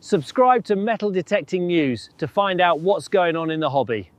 Subscribe to Metal Detecting News to find out what's going on in the hobby.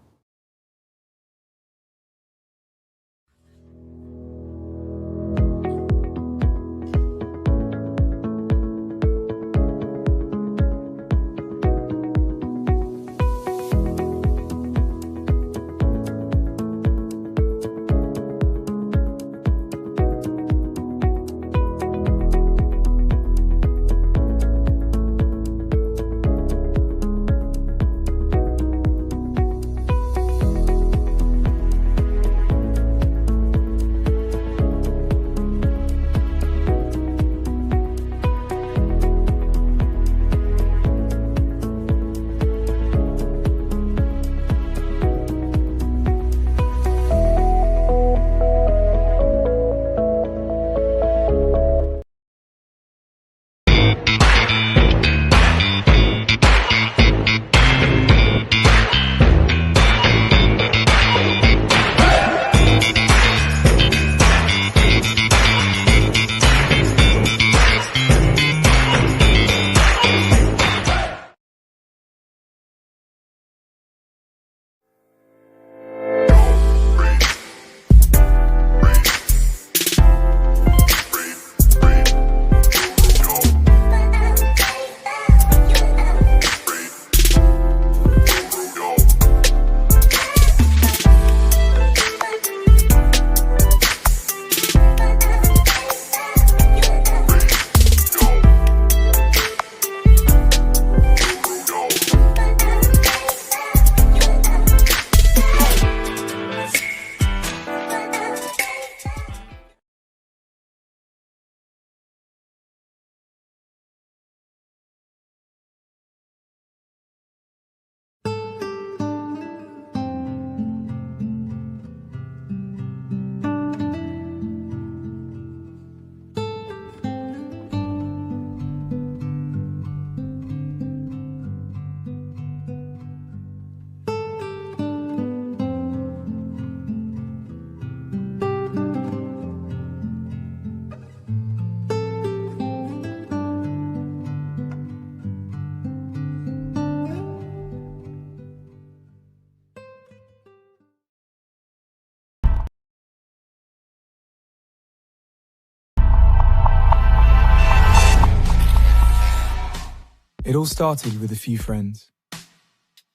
It all started with a few friends.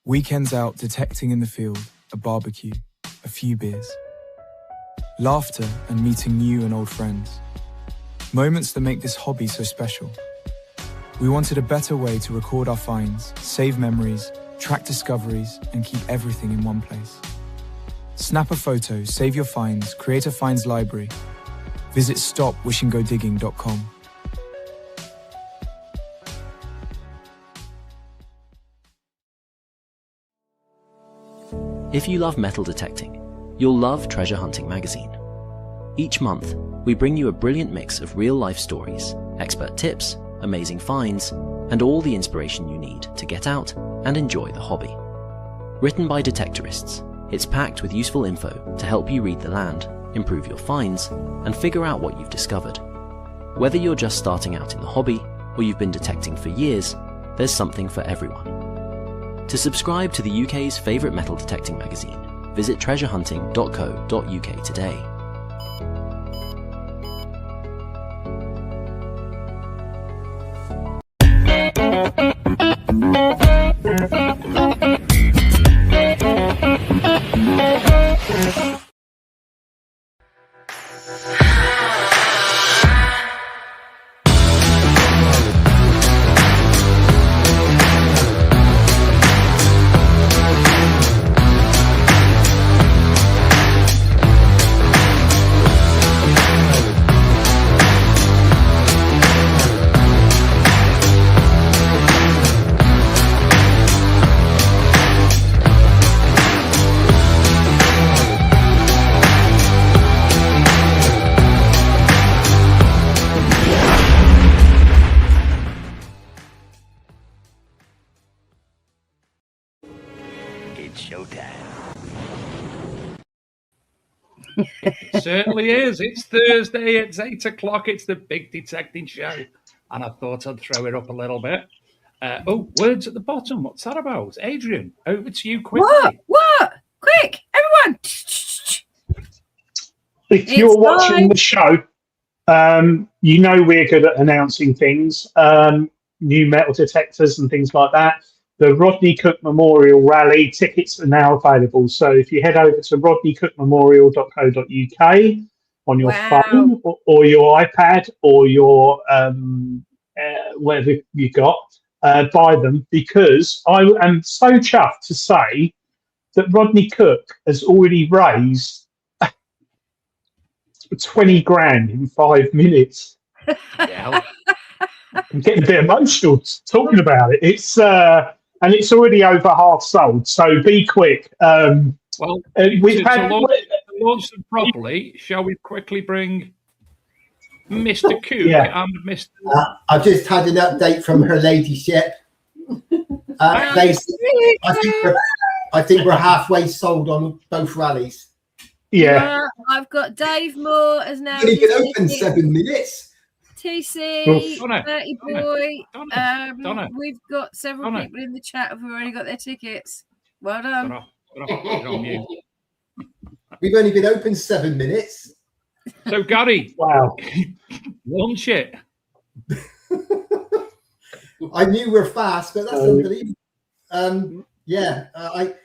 Weekends out detecting in the field, a barbecue, a few beers. Laughter and meeting new and old friends. Moments that make this hobby so special. We wanted a better way to record our finds, save memories, track discoveries, and keep everything in one place. Snap a photo, save your finds, create a finds library. Visit stopwishingodigging.com. If you love metal detecting, you'll love Treasure Hunting magazine. Each month, we bring you a brilliant mix of real-life stories, expert tips, amazing finds, and all the inspiration you need to get out and enjoy the hobby. Written by detectorists, it's packed with useful info to help you read the land, improve your finds, and figure out what you've discovered. Whether you're just starting out in the hobby or you've been detecting for years, there's something for everyone. To subscribe to the UK's favourite metal detecting magazine, visit treasurehunting.co.uk today. It certainly is. It's Thursday, it's 8 o'clock, it's the big detecting show. And I thought I'd throw it up a little bit. Words at the bottom. What's that about? Adrian, over to you quickly. What? Quick, everyone! If you're watching the show, you know we're good at announcing things, new metal detectors and things like that. The Rodney Cook Memorial Rally tickets are now available. So if you head over to rodneycookmemorial.co.uk on your phone or your iPad or your whatever you got, buy them, because I am so chuffed to say that Rodney Cook has already raised 20 grand in 5 minutes. Yeah. I'm getting a bit emotional talking about it. It's and it's already over half sold, so be quick. Well, we've to launch them properly, shall we quickly bring Mr. Cook and Mr. I've just had an update from her ladyship. I think we're halfway sold on both rallies. Yeah. I've got Dave Moore as now. It's only been open 7 minutes. TC, Donna, 30 Boy. Donna. We've got several people in the chat who've already got their tickets. Well done. Donna. We've only been open 7 minutes. So, Gary, wow, launch it. I knew we're fast, but that's unbelievable. At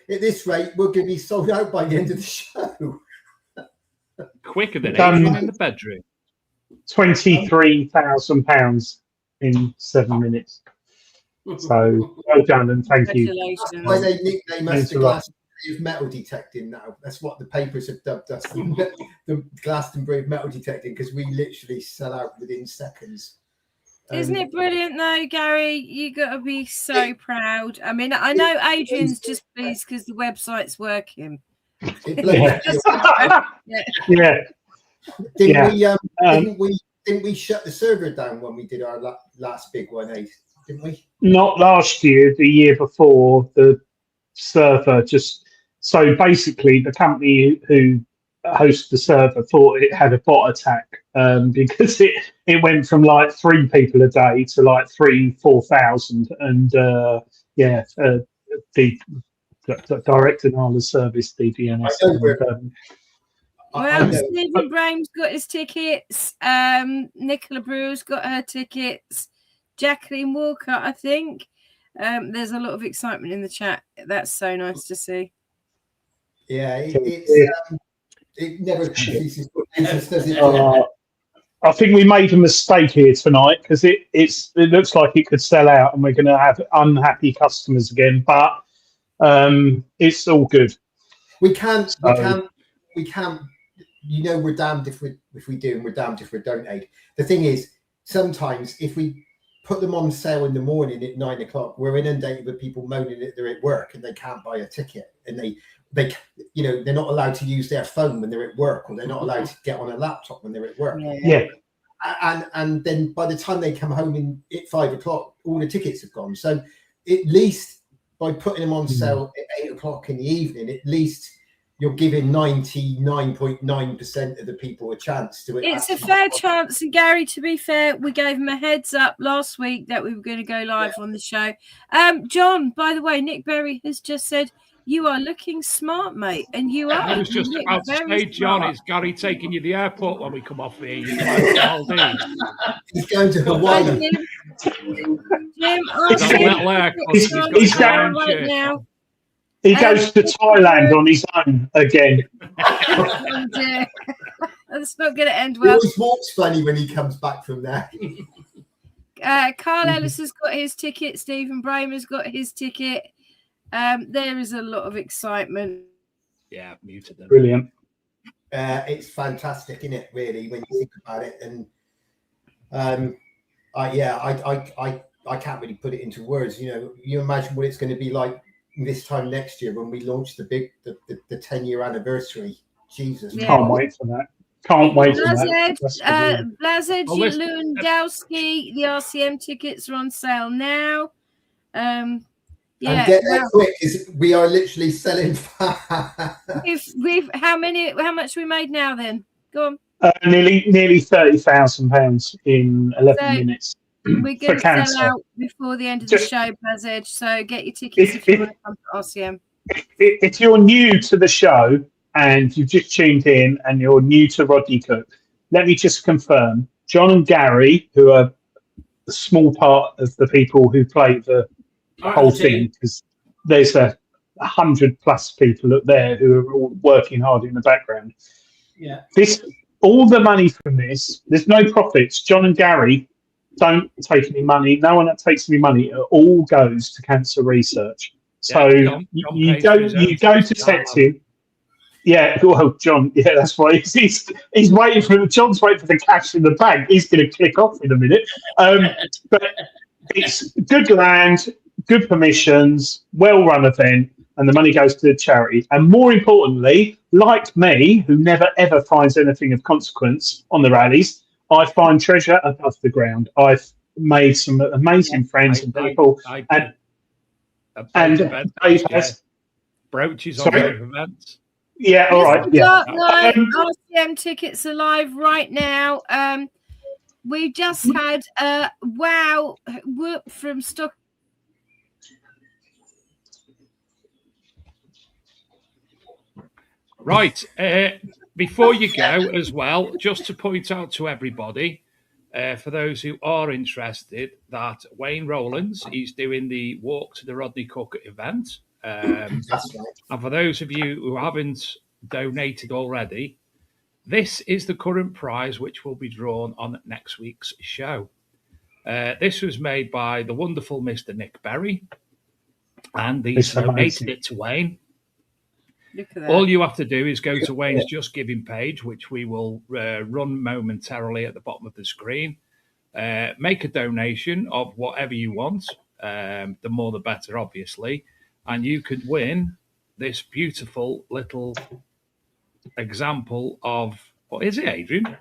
this rate, we're going to be sold out by the end of the show. Quicker than anyone in the bedroom. £23,000 in 7 minutes. So well done and thank you. That's why they nickname us the Glastonbury of metal detecting now. That's what the papers have dubbed us, the Glastonbury of metal detecting, because we literally sell out within seconds. Isn't it brilliant though, Gary? You got to be so proud. I mean, I know Adrian's just pleased because the website's working. Didn't we shut the server down when we did our last big one, didn't we? Not last year, the year before. The server so basically the company who hosts the server thought it had a bot attack because it went from like 3 people a day to like 4,000, and the direct denial service, DDNS. Stephen Braham's got his tickets. Nicola Brew's got her tickets. Jacqueline Walker, I think. There's a lot of excitement in the chat. That's so nice to see. Yeah, it never ceases to interest, does it? I think we made a mistake here tonight because it looks like it could sell out and we're going to have unhappy customers again. But it's all good. We can't. You know, we're damned if we do, and we're damned if we don't, Aid. The thing is, sometimes if we put them on sale in the morning at 9 o'clock, we're inundated with people moaning that they're at work and they can't buy a ticket, and they they're not allowed to use their phone when they're at work, or they're not allowed to get on a laptop when they're at work. And then by the time they come home at 5 o'clock, all the tickets have gone. So at least by putting them on sale at 8 o'clock in the evening, at least you're giving 99.9% of the people a chance to. It's a fair chance. And Gary, to be fair, we gave him a heads up last week that we were going to go live on the show. John, by the way, Nick Berry has just said, "You are looking smart, mate," and you are. I was just about to say, John, is Gary taking you to the airport when we come off here? He's going to Hawaii. Jim, he goes to Thailand on his own again. That's not going to end well. He always walks funny when he comes back from there. Carl Ellis has got his ticket. Stephen Braham has got his ticket. There is a lot of excitement. Yeah, muted them. Brilliant. It's fantastic, isn't it? Really, when you think about it, and I can't really put it into words. You know, you imagine what it's going to be like this time next year when we launch the 10-year anniversary. Jesus, can't wait for that. Can't wait for that. Blazed Lewandowski, the RCM tickets are on sale now. And get there quick, because we are literally selling fast. How much we made now then? Go on. Nearly £30,000 in 11 minutes. We're for going to cancer. sell out before the end of the Just- show, Buzzedge. So get your tickets if you want to come to RCM. If you're new to the show and you've just tuned in and you're new to Rodney Cook, let me just confirm, John and Gary, who are a small part of the people who play the whole thing, because there's 100+ people up there who are all working hard in the background. Yeah. All the money from this, there's no profits. John and Gary don't take any money. No one that takes any money. It all goes to cancer research. So John you go to testing. Yeah, well, John. Yeah, that's why he's waiting for John's waiting for the cash in the bank. He's going to click off in a minute. But it's good land, good permissions, well-run event, and the money goes to the charity. And more importantly, like me, who never ever finds anything of consequence on the rallies, I find treasure above the ground. I've made some amazing friends and people, and Dave has brooches on both events. Yeah, all right. Yeah. RCM tickets are live right now. We just had a whoop from Stock. Right. Before you go as well, just to point out to everybody, for those who are interested, that Wayne Rowlands is doing the Walk to the Rodney Cook event. That's right. And for those of you who haven't donated already, this is the current prize which will be drawn on next week's show. This was made by the wonderful Mr. Nick Berry, and he's donated it to Wayne. Look at that. All you have to do is go to Wayne's Just Giving page, which we will run momentarily at the bottom of the screen. Make a donation of whatever you want. The more the better, obviously. And you could win this beautiful little example of, what is it, Adrian?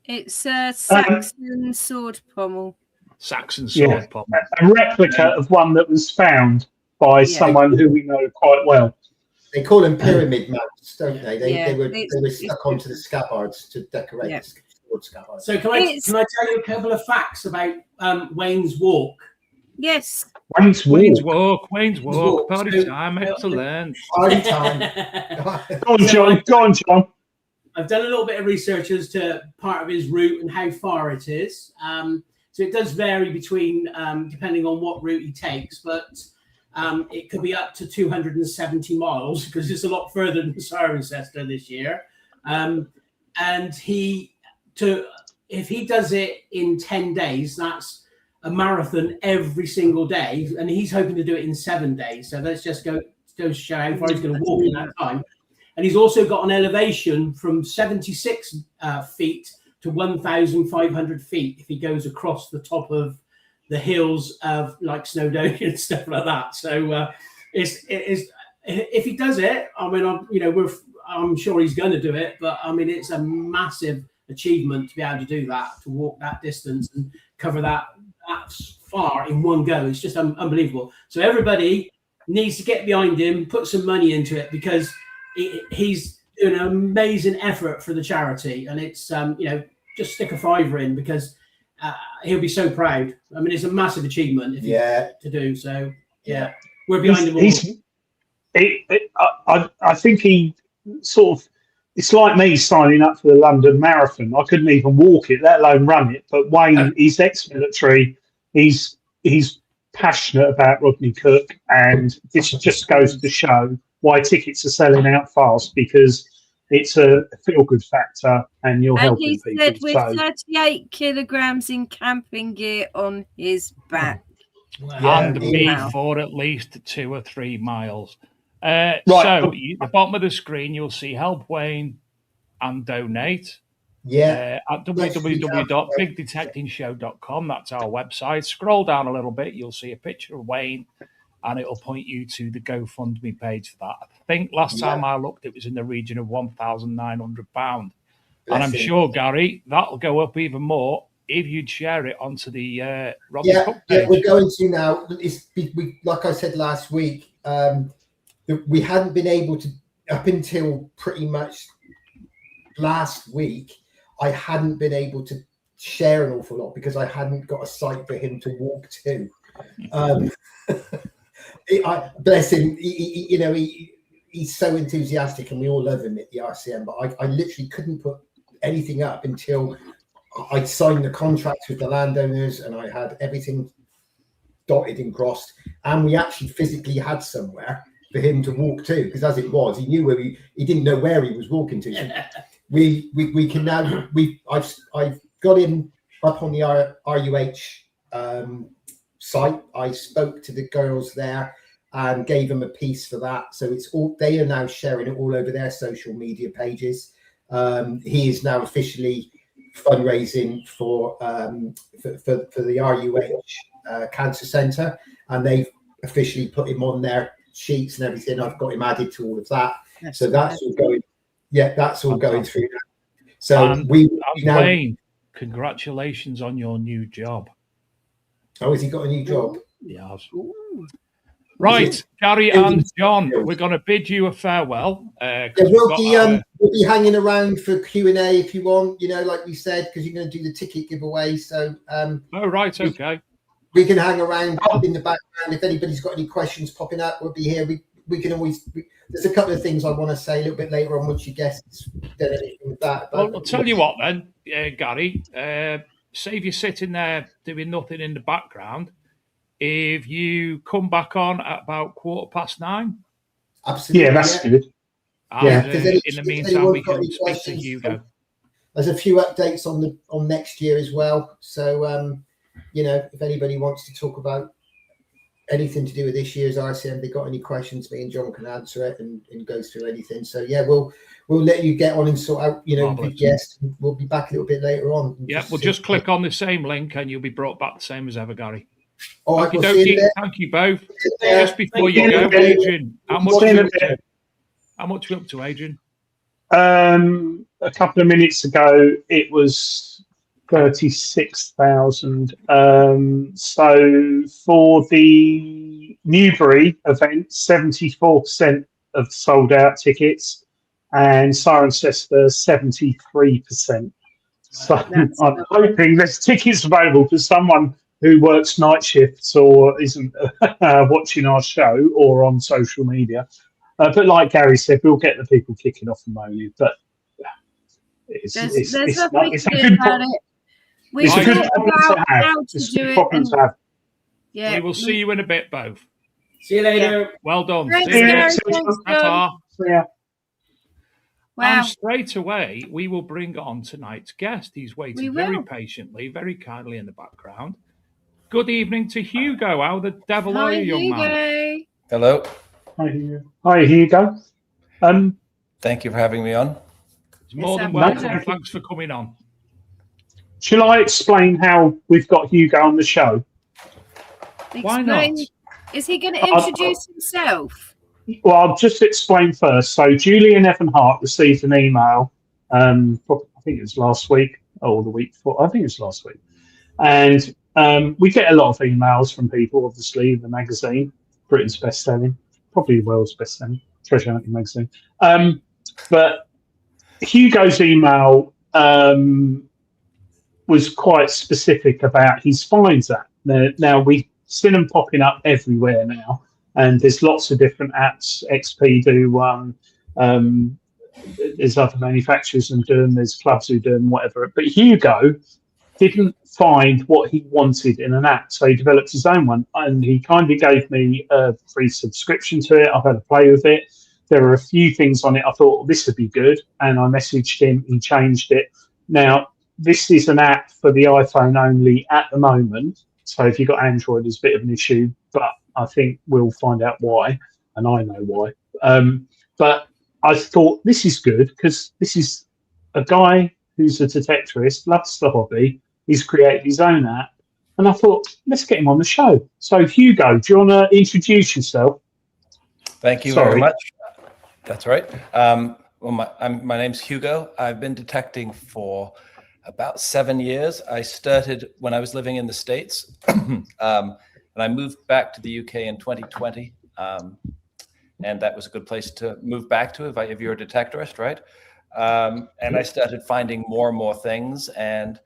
It's a Saxon sword pommel. Saxon sword pommel. A replica of one that was found by someone who we know quite well. They call them pyramid mounts, don't they? They were stuck onto the scabbards to decorate the sword scabbards. So can I tell you a couple of facts about Wayne's Walk? Yes. Wayne's Walk. Party time, excellent. Party time. Go on, John. I've done a little bit of research as to part of his route and how far it is. So it does vary between, depending on what route he takes, but it could be up to 270 miles because it's a lot further than Cirencester this year. And if he does it in 10 days, that's a marathon every single day, and he's hoping to do it in 7 days. So let's just go to show how far he's going to walk in that time. And he's also got an elevation from 76 feet to 1,500 feet if he goes across the top of the hills of like Snowdonia and stuff like that. So if he does it, I mean, I'm sure he's going to do it, but I mean, it's a massive achievement to be able to do that, to walk that distance and cover that far in one go. It's just unbelievable. So everybody needs to get behind him, put some money into it, because he's doing an amazing effort for the charity, and it's just stick a $5 in, because he'll be so proud. I mean, it's a massive achievement to do. So we're behind him all. I think he sort of, it's like me signing up for the London Marathon. I couldn't even walk it, let alone run it. But Wayne, he's ex-military. He's passionate about Rodney Cook, and this just goes to show why tickets are selling out fast, because it's a feel-good factor, and you're helping people. And he said with 38 kilograms in camping gear on his back. And be for at least 2 or 3 miles. Right. So, the bottom of the screen, you'll see Help Wayne and Donate. Yeah. At www.bigdetectingshow.com. That's our website. Scroll down a little bit, you'll see a picture of Wayne, and it'll point you to the GoFundMe page for that. I think last time I looked, it was in the region of £1,900. And I'm sure, Gary, that'll go up even more if you'd share it onto the Rodney Cook page. Yeah, we're going to now. Like I said last week, we hadn't been able to, up until pretty much last week, I hadn't been able to share an awful lot because I hadn't got a site for him to walk to. Bless him. He's so enthusiastic, and we all love him at the RCM. But I literally couldn't put anything up until I'd signed the contracts with the landowners, and I had everything dotted and crossed, and we actually physically had somewhere for him to walk to, because as it was, he knew where he didn't know where he was walking to. So we can now I've got him up on the RUH site. I spoke to the girls there and gave them a piece for that. So it's all, they are now sharing it all over their social media pages. He is now officially fundraising for the RUH Cancer Centre, and they've officially put him on their sheets and everything. I've got him added to all of that. So that's all going. Yeah, that's all going through now. So Wayne, congratulations on your new job. Oh, has he got a new job? Yeah. Right, Gary and John, we're going to bid you a farewell. We'll be hanging around for Q&A if you want, like we said, because you're going to do the ticket giveaway. So, right, okay. We can hang around in the background. If anybody's got any questions popping up, we'll be here. We can always. There's a couple of things I want to say a little bit later on once you guess anything with that. But, well, I'll tell you what then, Gary. Save you sitting there doing nothing in the background. If you come back on at about 9:15. Absolutely. Yeah, that's good. And, in the meantime, we can speak to Hugo. There's a few updates on next year as well. So, if anybody wants to talk about anything to do with this year's RCM, they got any questions, me and John can answer it and go through anything. So yeah, we'll let you get on and sort out, yes, we'll be back a little bit later on. Yeah, we'll just click on the same link and you'll be brought back the same as ever, Gary. All right, thank you both. Just before you go, Adrian, how much are we up to, Adrian? A couple of minutes ago, it was 36,000. So for the Newbury event, 74% of sold out tickets, and Cirencester 73%. So I'm hoping there's tickets available for someone who works night shifts or isn't watching our show or on social media. But like Gary said, we'll get the people kicking off and moaning. But it's a good problem. It's a good problem to have. Yeah, we will see you in a bit, both. See you later. Yeah. Well done. Wow. And straight away, we will bring on tonight's guest. He's waiting very patiently, very kindly in the background. Good evening to Hugo. How the devil are you, young man? Hello. Hi, Hugo. Thank you for having me on. It's more than welcome. Thanks for coming on. Shall I explain how we've got Hugo on the show? Why not? Is he going to introduce himself? Well, I'll just explain first. So Julian Evanhart received an email, I think it was last week or the week before. I think it was last week. And we get a lot of emails from people, obviously, the magazine, Britain's best-selling, probably the world's best-selling, treasure hunting magazine. But Hugo's email was quite specific about his finds app. Now, we've seen them popping up everywhere now, and there's lots of different apps. XP do one, there's other manufacturers who do them, there's clubs who do them, whatever. But Hugo didn't find what he wanted in an app, so he developed his own one, and he kindly gave me a free subscription to it. I've had a play with it. There were a few things on it I thought, this would be good, and I messaged him, he changed it. Now, this is an app for the iPhone only at the moment, so if you've got Android, it's a bit of an issue, but I think we'll find out why, and I know why. But I thought, this is good, because this is a guy who's a detectorist, loves the hobby, he's created his own app, and I thought, let's get him on the show. So, Hugo, do you want to introduce yourself? Thank you very much. That's right. My name's Hugo. I've been detecting for about 7 years. I started when I was living in the States, and I moved back to the UK in 2020. And that was a good place to move back to if you're a detectorist, right? And I started finding more and more things. And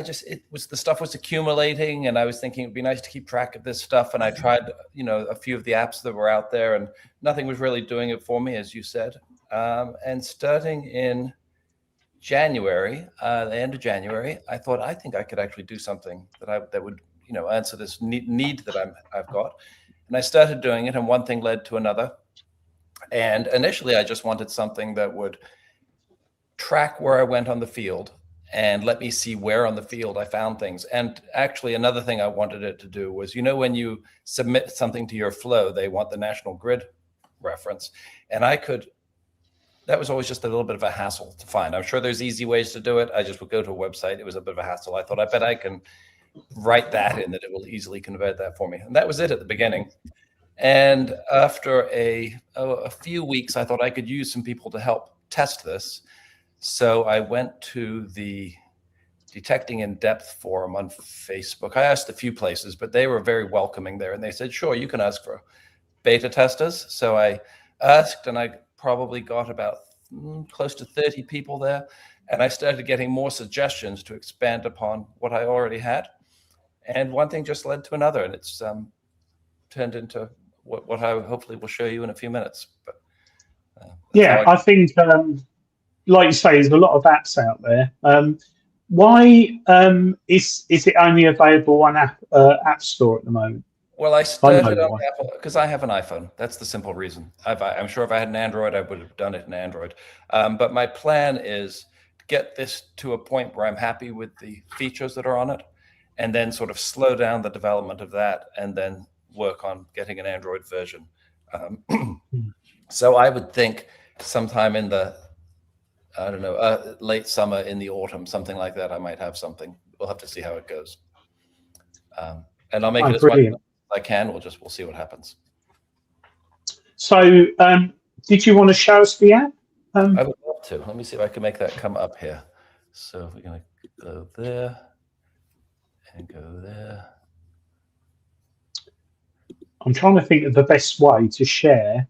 the stuff was accumulating, and I was thinking it'd be nice to keep track of this stuff. And I tried, a few of the apps that were out there, and nothing was really doing it for me, as you said. And starting in January, the end of January, I thought, I think I could actually do something that would, answer this need that I've got. And I started doing it, and one thing led to another. And initially, I just wanted something that would track where I went on the field and let me see where on the field I found things. And actually, another thing I wanted it to do was, when you submit something to your flow, they want the national grid reference. And that was always just a little bit of a hassle to find. I'm sure there's easy ways to do it. I just would go to a website. It was a bit of a hassle. I thought, I bet I can write that in, that it will easily convert that for me. And that was it at the beginning. And after a few weeks, I thought I could use some people to help test this. So I went to the Detecting in Depth forum on Facebook. I asked a few places, but they were very welcoming there. And they said, sure, you can ask for beta testers. So I asked, and I probably got about close to 30 people there. And I started getting more suggestions to expand upon what I already had. And one thing just led to another. And it's turned into what I hopefully will show you in a few minutes. But I think, like you say, there's a lot of apps out there. Why is it only available on App Store at the moment? Well, I started on Apple because I have an iPhone. That's the simple reason. I'm sure if I had an Android, I would have done it in Android. But my plan is to get this to a point where I'm happy with the features that are on it, and then sort of slow down the development of that, and then work on getting an Android version. So I would think sometime in the, late summer, in the autumn, something like that, I might have something. We'll have to see how it goes. And I'll make it as much as I can. We'll see what happens. So did you want to show us the app? I would love to. Let me see if I can make that come up here. So we're going to go there and go there. I'm trying to think of the best way to share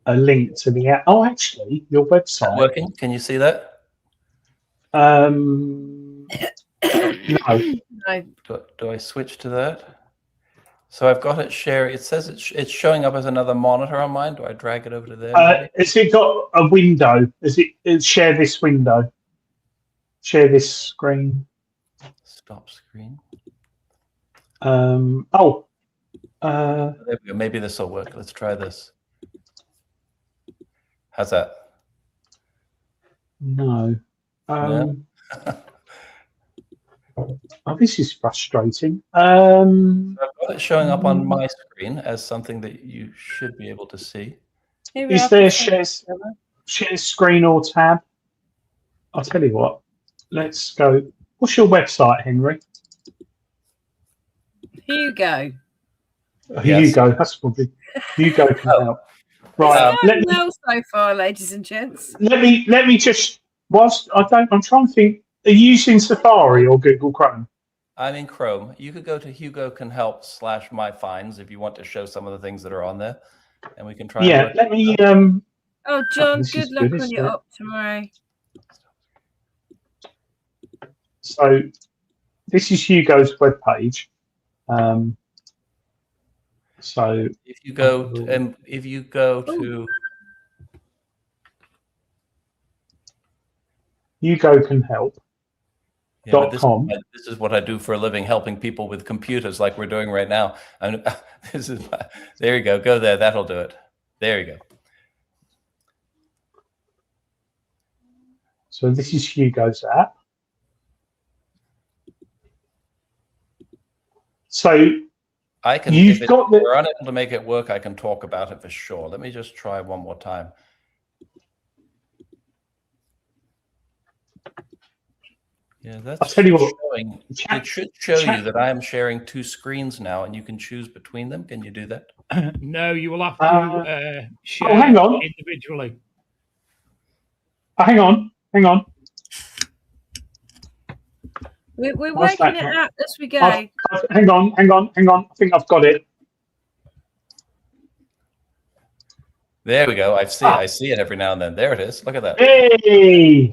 a link to the app. Oh, actually, your website. Working? Can you see that? No. Do I switch to that? So I've got it share. It says it's showing up as another monitor on mine. Do I drag it over to there? Has it got a window? Share this window? Share this screen? Stop screen. There we go. Maybe this will work. Let's try this. How's that? No. This is frustrating. I've got it showing up on my screen as something that you should be able to see. Is there share screen or tab? I'll tell you what. Let's go. What's your website, Henry? Hugo. Hugo. That's probably Hugo can help. Right. Well, so far, ladies and gents. Let me just. Whilst I'm trying to think. Are you using Safari or Google Chrome? I'm in Chrome. You could go to hugocanhelp/myfinds if you want to show some of the things that are on there, and we can try. Yeah, let me. Oh, John, good luck on your op tomorrow. So, this is Hugo's webpage. So if you go to Hugo can help. Yeah, this is what I do for a living, helping people with computers like we're doing right now. There you go. Go there. That'll do it. There you go. So this is Hugo's app. So I can. If we're unable to make it work, I can talk about it for sure. Let me just try one more time. Yeah, that's. I'll tell you what. It should show you that I am sharing two screens now, and you can choose between them. Can you do that? No, you will have to share hang on. individually. Hang on. We're working it out as we go. Hang on. I think I've got it. There we go. I see it every now and then. There it is. Look at that. Hey!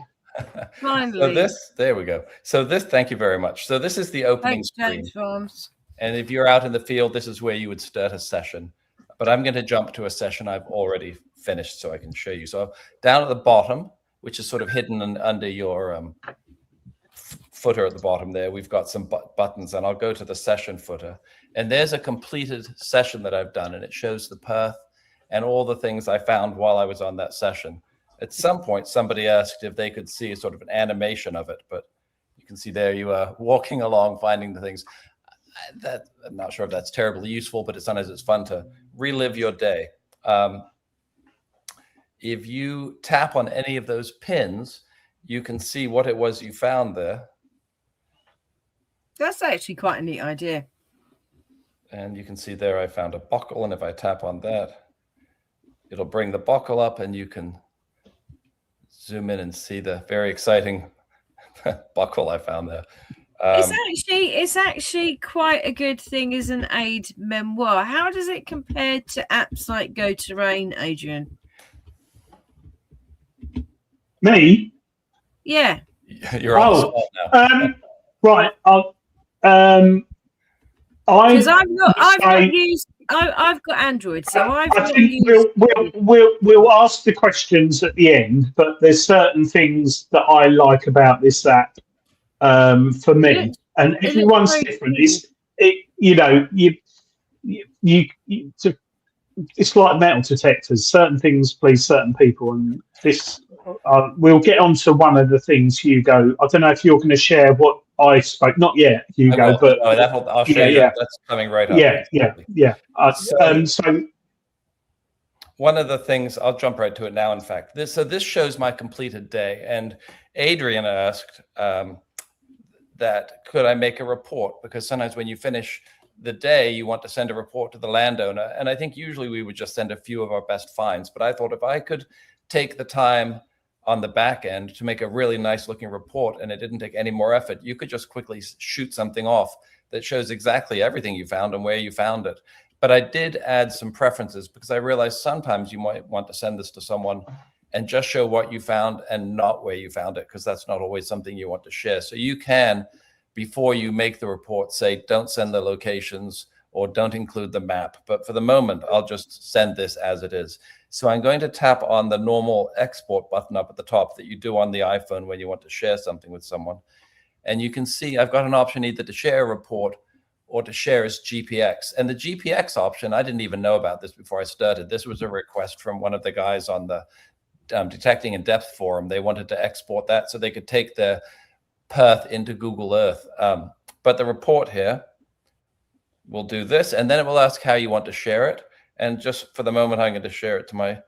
Finally. There we go. So thank you very much. So this is the opening screen. James Farms. And if you're out in the field, this is where you would start a session. But I'm going to jump to a session I've already finished so I can show you. So down at the bottom, which is sort of hidden under your footer at the bottom there, we've got some buttons, and I'll go to the session footer. And there's a completed session that I've done, and it shows the Perth and all the things I found while I was on that session. At some point, somebody asked if they could see sort of an animation of it, but you can see there you are walking along, finding the things. I'm not sure if that's terribly useful, but sometimes it's fun to relive your day. If you tap on any of those pins, you can see what it was you found there. That's actually quite a neat idea. And you can see there I found a buckle, and if I tap on that, it'll bring the buckle up, and you can zoom in and see the very exciting buckle I found there. It's actually quite a good thing as an aid memoir. How does it compare to apps like Go Terrain, Adrian? Me? Yeah. You're on the spot now. Right. Because I've got Android, so I think we'll ask the questions at the end. But there's certain things that I like about this app for me, and everyone's different. It's like metal detectors. Certain things please certain people, and this we'll get on to one of the things, Hugo. I don't know if you're going to share what I spoke. Not yet, Hugo, but I'll show you. That's coming right up. Yeah. So one of the things, I'll jump right to it now. In fact, this shows my completed day, and Adrian asked that could I make a report, because sometimes when you finish the day, you want to send a report to the landowner. And I think usually we would just send a few of our best finds. But I thought if I could take the time on the back end to make a really nice looking report, and it didn't take any more effort, you could just quickly shoot something off that shows exactly everything you found and where you found it. But I did add some preferences, because I realized sometimes you might want to send this to someone and just show what you found and not where you found it, because that's not always something you want to share. So you can, before you make the report, say, don't send the locations or don't include the map. But for the moment, I'll just send this as it is. So I'm going to tap on the normal export button up at the top that you do on the iPhone when you want to share something with someone. And you can see I've got an option either to share a report or to share as GPX. And the GPX option, I didn't even know about this before I started. This was a request from one of the guys on the Detecting in Depth forum. They wanted to export that so they could take their Perth into Google Earth. But the report here will do this, and then it will ask how you want to share it. And just for the moment, I'm going to share it to my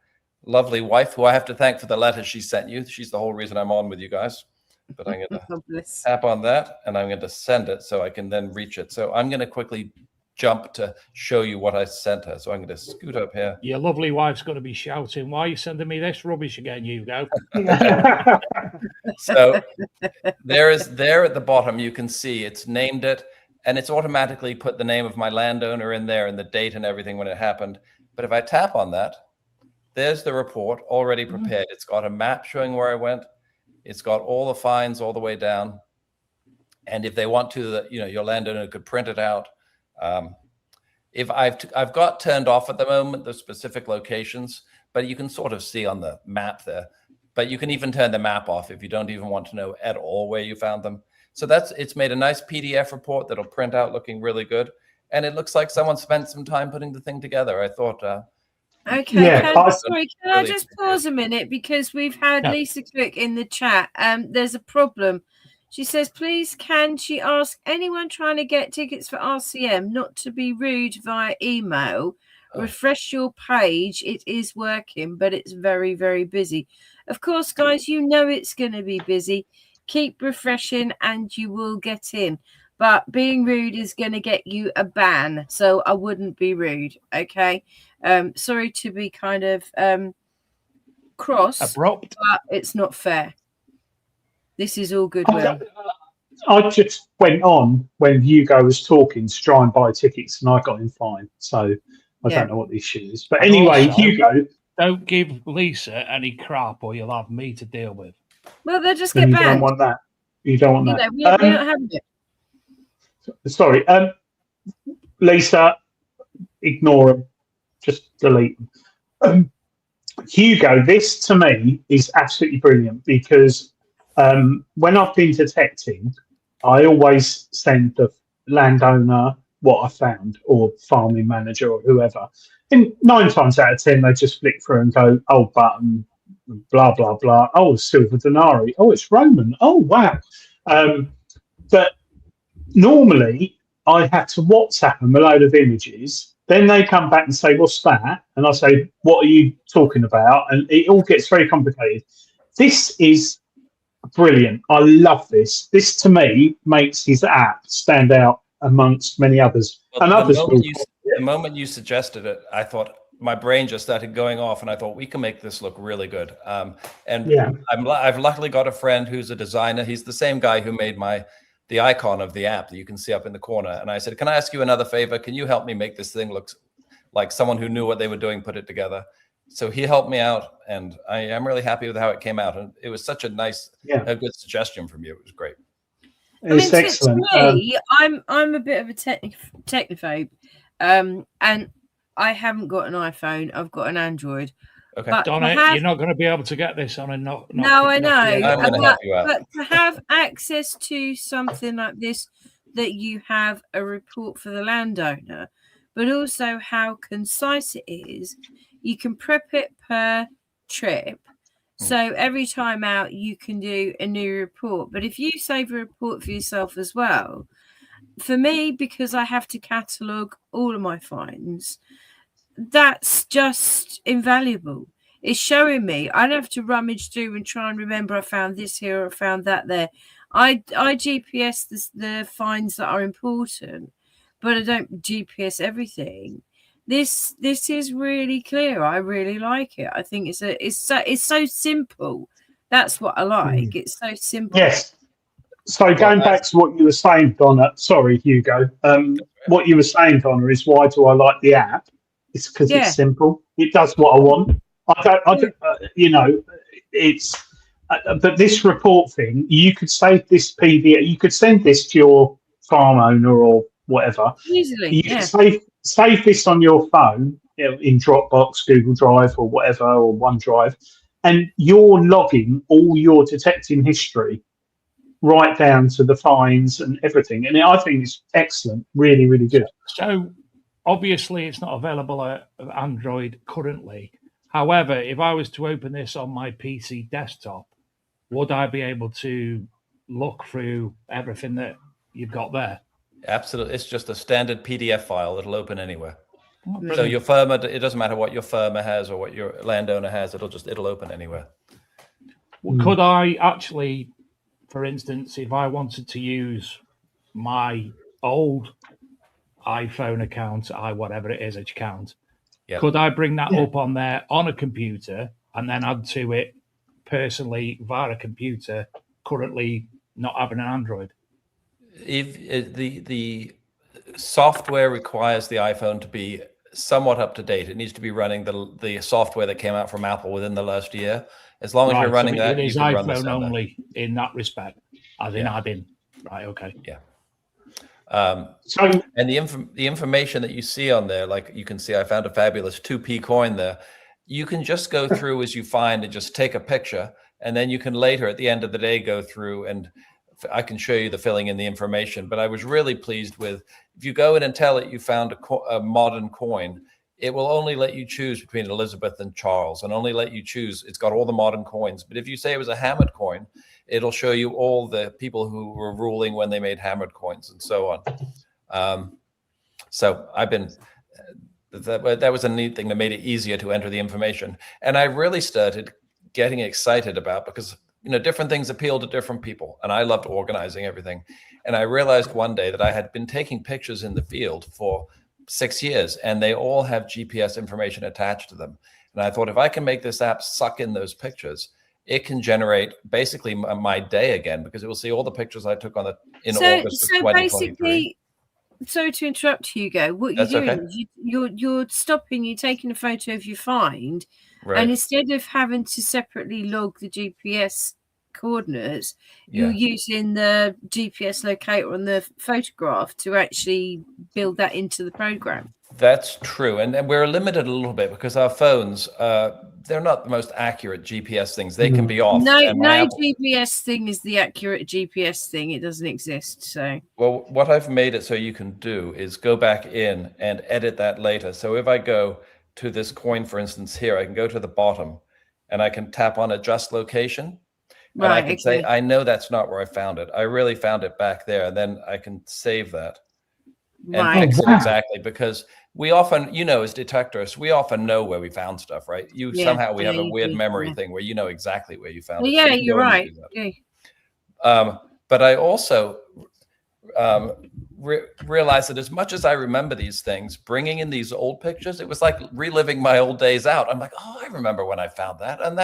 lovely wife, who I have to thank for the letter she sent you. She's the whole reason I'm on with you guys. But I'm going to tap on that, and I'm going to send it so I can then reach it. So I'm going to quickly jump to show you what I sent her. So I'm going to scoot up here. Your lovely wife's going to be shouting, "Why are you sending me this rubbish again, Hugo?" So there at the bottom, you can see it's named it, and it's automatically put the name of my landowner in there and the date and everything when it happened. But if I tap on that, there's the report already prepared. It's got a map showing where I went. It's got all the finds all the way down. And if they want to, your landowner could print it out. If I've got turned off at the moment the specific locations, but you can sort of see on the map there. But you can even turn the map off if you don't even want to know at all where you found them. So it's made a nice PDF report that'll print out looking really good. And it looks like someone spent some time putting the thing together. I thought. Okay, sorry, can I just pause a minute, because we've had Lisa Cook in the chat. There's a problem. She says, please, can she ask anyone trying to get tickets for RCM not to be rude via email? Refresh your page. It is working, but it's very, very busy. Of course, guys, it's going to be busy. Keep refreshing and you will get in. But being rude is going to get you a ban. So I wouldn't be rude. Okay. Sorry to be kind of cross, abrupt, but it's not fair. This is all goodwill. I just went on when Hugo was talking to try and buy tickets, and I got him fine. So I don't know what the issue is. But anyway, also, Hugo, don't give Lisa any crap, or you'll have me to deal with. Well, they'll just And get you don't banned. want that. You don't want You that. know, we're not having it. Sorry, Lisa, ignore them. Just delete them. Hugo, this to me is absolutely brilliant because when I've been detecting, I always send the landowner what I found, or farming manager, or whoever. And 9 times out of 10, they just flick through and go, "Oh, button, blah blah blah. Oh, silver denarii. Oh, it's Roman. Oh, wow." But normally, I have to WhatsApp them a load of images. Then they come back and say, "What's that?" And I say, "What are you talking about?" And it all gets very complicated. This is brilliant. I love this. This to me makes his app stand out amongst many others. Well, And others will. the moment you suggested it, I thought my brain just started going off, and I thought we can make this look really good. And Yeah. I've luckily got a friend who's a designer. He's the same guy who made the icon of the app that you can see up in the corner. And I said, "Can I ask you another favor? Can you help me make this thing look like someone who knew what they were doing put it together?" So he helped me out, and I am really happy with how it came out. And it was such a nice, a good suggestion from you. It was great. It's excellent. To me, I'm a bit of a technophobe, and I haven't got an iPhone. I've got an Android. Okay, but Donna, you're not going to be able to get this on a No, I know. I'm going to help you out. But to have access to something like this, that you have a report for the landowner, but also how concise it is, you can prep it per trip. So every time out, you can do a new report. But if you save a report for yourself as well, for me, because I have to catalogue all of my finds, that's just invaluable. It's showing me. I don't have to rummage through and try and remember I found this here or I found that there. I GPS the finds that are important, but I don't GPS everything. This is really clear. I really like it. I think it's so simple. That's what I like. It's so simple. Yes. So going back to what you were saying, Donna. Sorry, Hugo. What you were saying, Donna, is why do I like the app? It's because it's simple. It does what I want. I don't you know, it's. But this report thing, you could save this PDF. You could send this to your farm owner or whatever. Easily. You could save this on your phone, in Dropbox, Google Drive, or whatever, or OneDrive, and you're logging all your detecting history, right down to the fines and everything. And I think it's excellent. Really, really good. So obviously it's not available on Android currently. However, if I was to open this on my PC desktop, would I be able to look through everything that you've got there? Absolutely. It's just a standard PDF file that'll open anywhere. So your firma, it doesn't matter what your firma has or what your landowner has, it'll open anywhere. Well, could I actually, for instance, if I wanted to use my old iPhone account, whatever it is, account, could I bring that up on there on a computer and then add to it personally via a computer, currently not having an Android? If the software requires the iPhone to be somewhat up to date, it needs to be running the software that came out from Apple within the last year. As long as you're running that, it is you can run iPhone only in that respect, as in adding. Right. Okay. Yeah. And the information that you see on there, like you can see, I found a fabulous 2p coin there. You can just go through as you find and just take a picture, and then you can later at the end of the day go through and I can show you the filling in the information. But I was really pleased with, if you go in and tell it you found a modern coin, it will only let you choose between Elizabeth and Charles, and only let you choose. It's got all the modern coins. But if you say it was a hammered coin, it'll show you all the people who were ruling when they made hammered coins and so on. So I've been, that was a neat thing that made it easier to enter the information. And I really started getting excited about, because different things appeal to different people. And I loved organizing everything. And I realized one day that I had been taking pictures in the field for 6 years, and they all have GPS information attached to them. And I thought, if I can make this app suck in those pictures, it can generate basically my day again, because it will see all the pictures I took on in August of 2023. Basically, sorry to interrupt, Hugo. What you're doing is you're stopping, you're taking a photo of your find, and instead of having to separately log the GPS coordinates, you're using the GPS locator on the photograph to actually build that into the program. That's true. And we're limited a little bit because our phones, they're not the most accurate GPS things. They can be off. No GPS thing is the accurate GPS thing. It doesn't exist. So, well, what I've made it so you can do is go back in and edit that later. So if I go to this coin, for instance, here, I can go to the bottom and I can tap on adjust location. And I can say, I know that's not where I found it. I really found it back there. And then I can save that and fix it exactly, because we often, as detectors, we often know where we found stuff, right? We have a weird memory thing where you know exactly where you found it. Yeah, you're right. But I also realized that as much as I remember these things, bringing in these old pictures, it was like reliving my old days out. I'm like, oh, I remember when I found that. And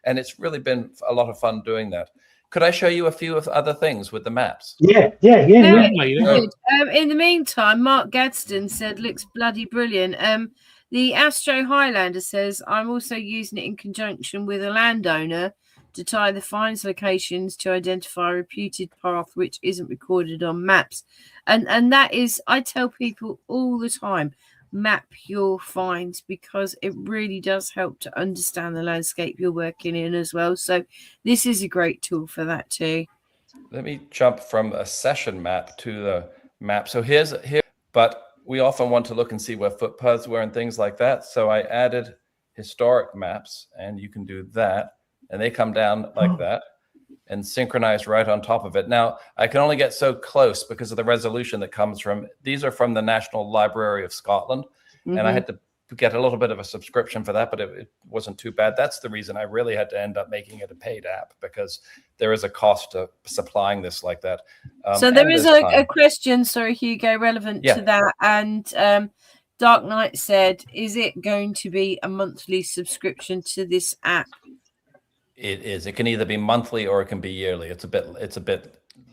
and it's really been a lot of fun doing that. Could I show you a few of other things with the maps? Yeah. In the meantime, Mark Gadsden said, looks bloody brilliant. The Astro Highlander says, I'm also using it in conjunction with a landowner to tie the finds locations to identify a reputed path which isn't recorded on maps. And that is, I tell people all the time, map your finds, because it really does help to understand the landscape you're working in as well. So this is a great tool for that too. Let me jump from a session map to the map. So here, but we often want to look and see where footpaths were and things like that. So I added historic maps, and you can do that. And they come down like that and synchronize right on top of it. Now, I can only get so close because of the resolution that comes from, these are from the National Library of Scotland. And I had to get a little bit of a subscription for that, but it wasn't too bad. That's the reason I really had to end up making it a paid app, because there is a cost to supplying this like that. So there is a question, sorry, Hugo, relevant to that. And Dark Knight said, is it going to be a monthly subscription to this app? It is. It can either be monthly or it can be yearly. It's a bit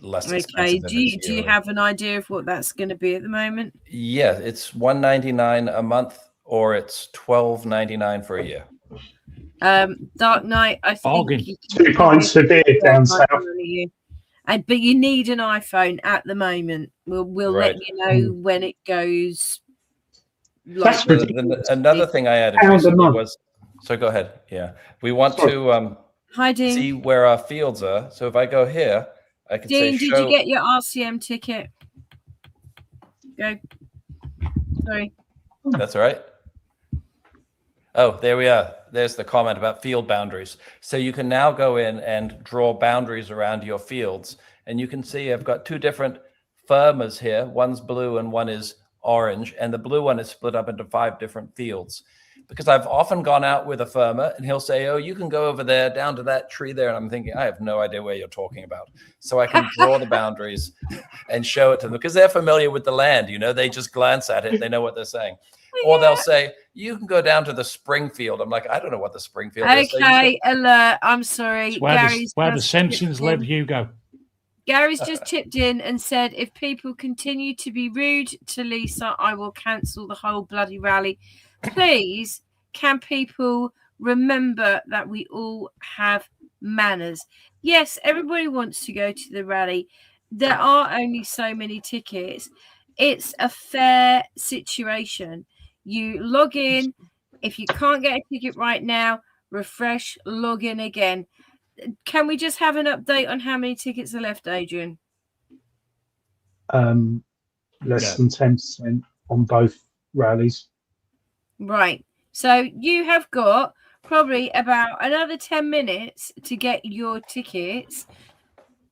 less expensive. Do you have an idea of what that's going to be at the moment? Yeah, it's $1.99 a month, or it's $12.99 for a year. Dark Knight, I think £2 pints a beer down south. But you need an iPhone at the moment. We'll let you know when it goes. That's ridiculous. Another thing I added recently was. So go ahead. Yeah, we want to see where our fields are. So if I go here, I can say show. Did you get your RCM ticket? Go. Sorry. That's all right. Oh, there we are. There's the comment about field boundaries. So you can now go in and draw boundaries around your fields. And you can see I've got two different farmers here. One's blue and one is orange. And the blue one is split up into 5 different fields. Because I've often gone out with a farmer and he'll say, oh, you can go over there down to that tree there. And I'm thinking, I have no idea where you're talking about. So I can draw the boundaries and show it to them because they're familiar with the land. They just glance at it. They know what they're saying. Or they'll say, you can go down to the Springfield. I'm like, I don't know what the Springfield is. Okay, alert. I'm sorry. Where the Simpsons live, Hugo. Gary's just chipped in and said, if people continue to be rude to Lisa, I will cancel the whole bloody rally. Please, can people remember that we all have manners? Yes, everybody wants to go to the rally. There are only so many tickets. It's a fair situation. You log in. If you can't get a ticket right now, refresh, log in again. Can we just have an update on how many tickets are left, Adrian? Less than 10% on both rallies. Right. So you have got probably about another 10 minutes to get your tickets.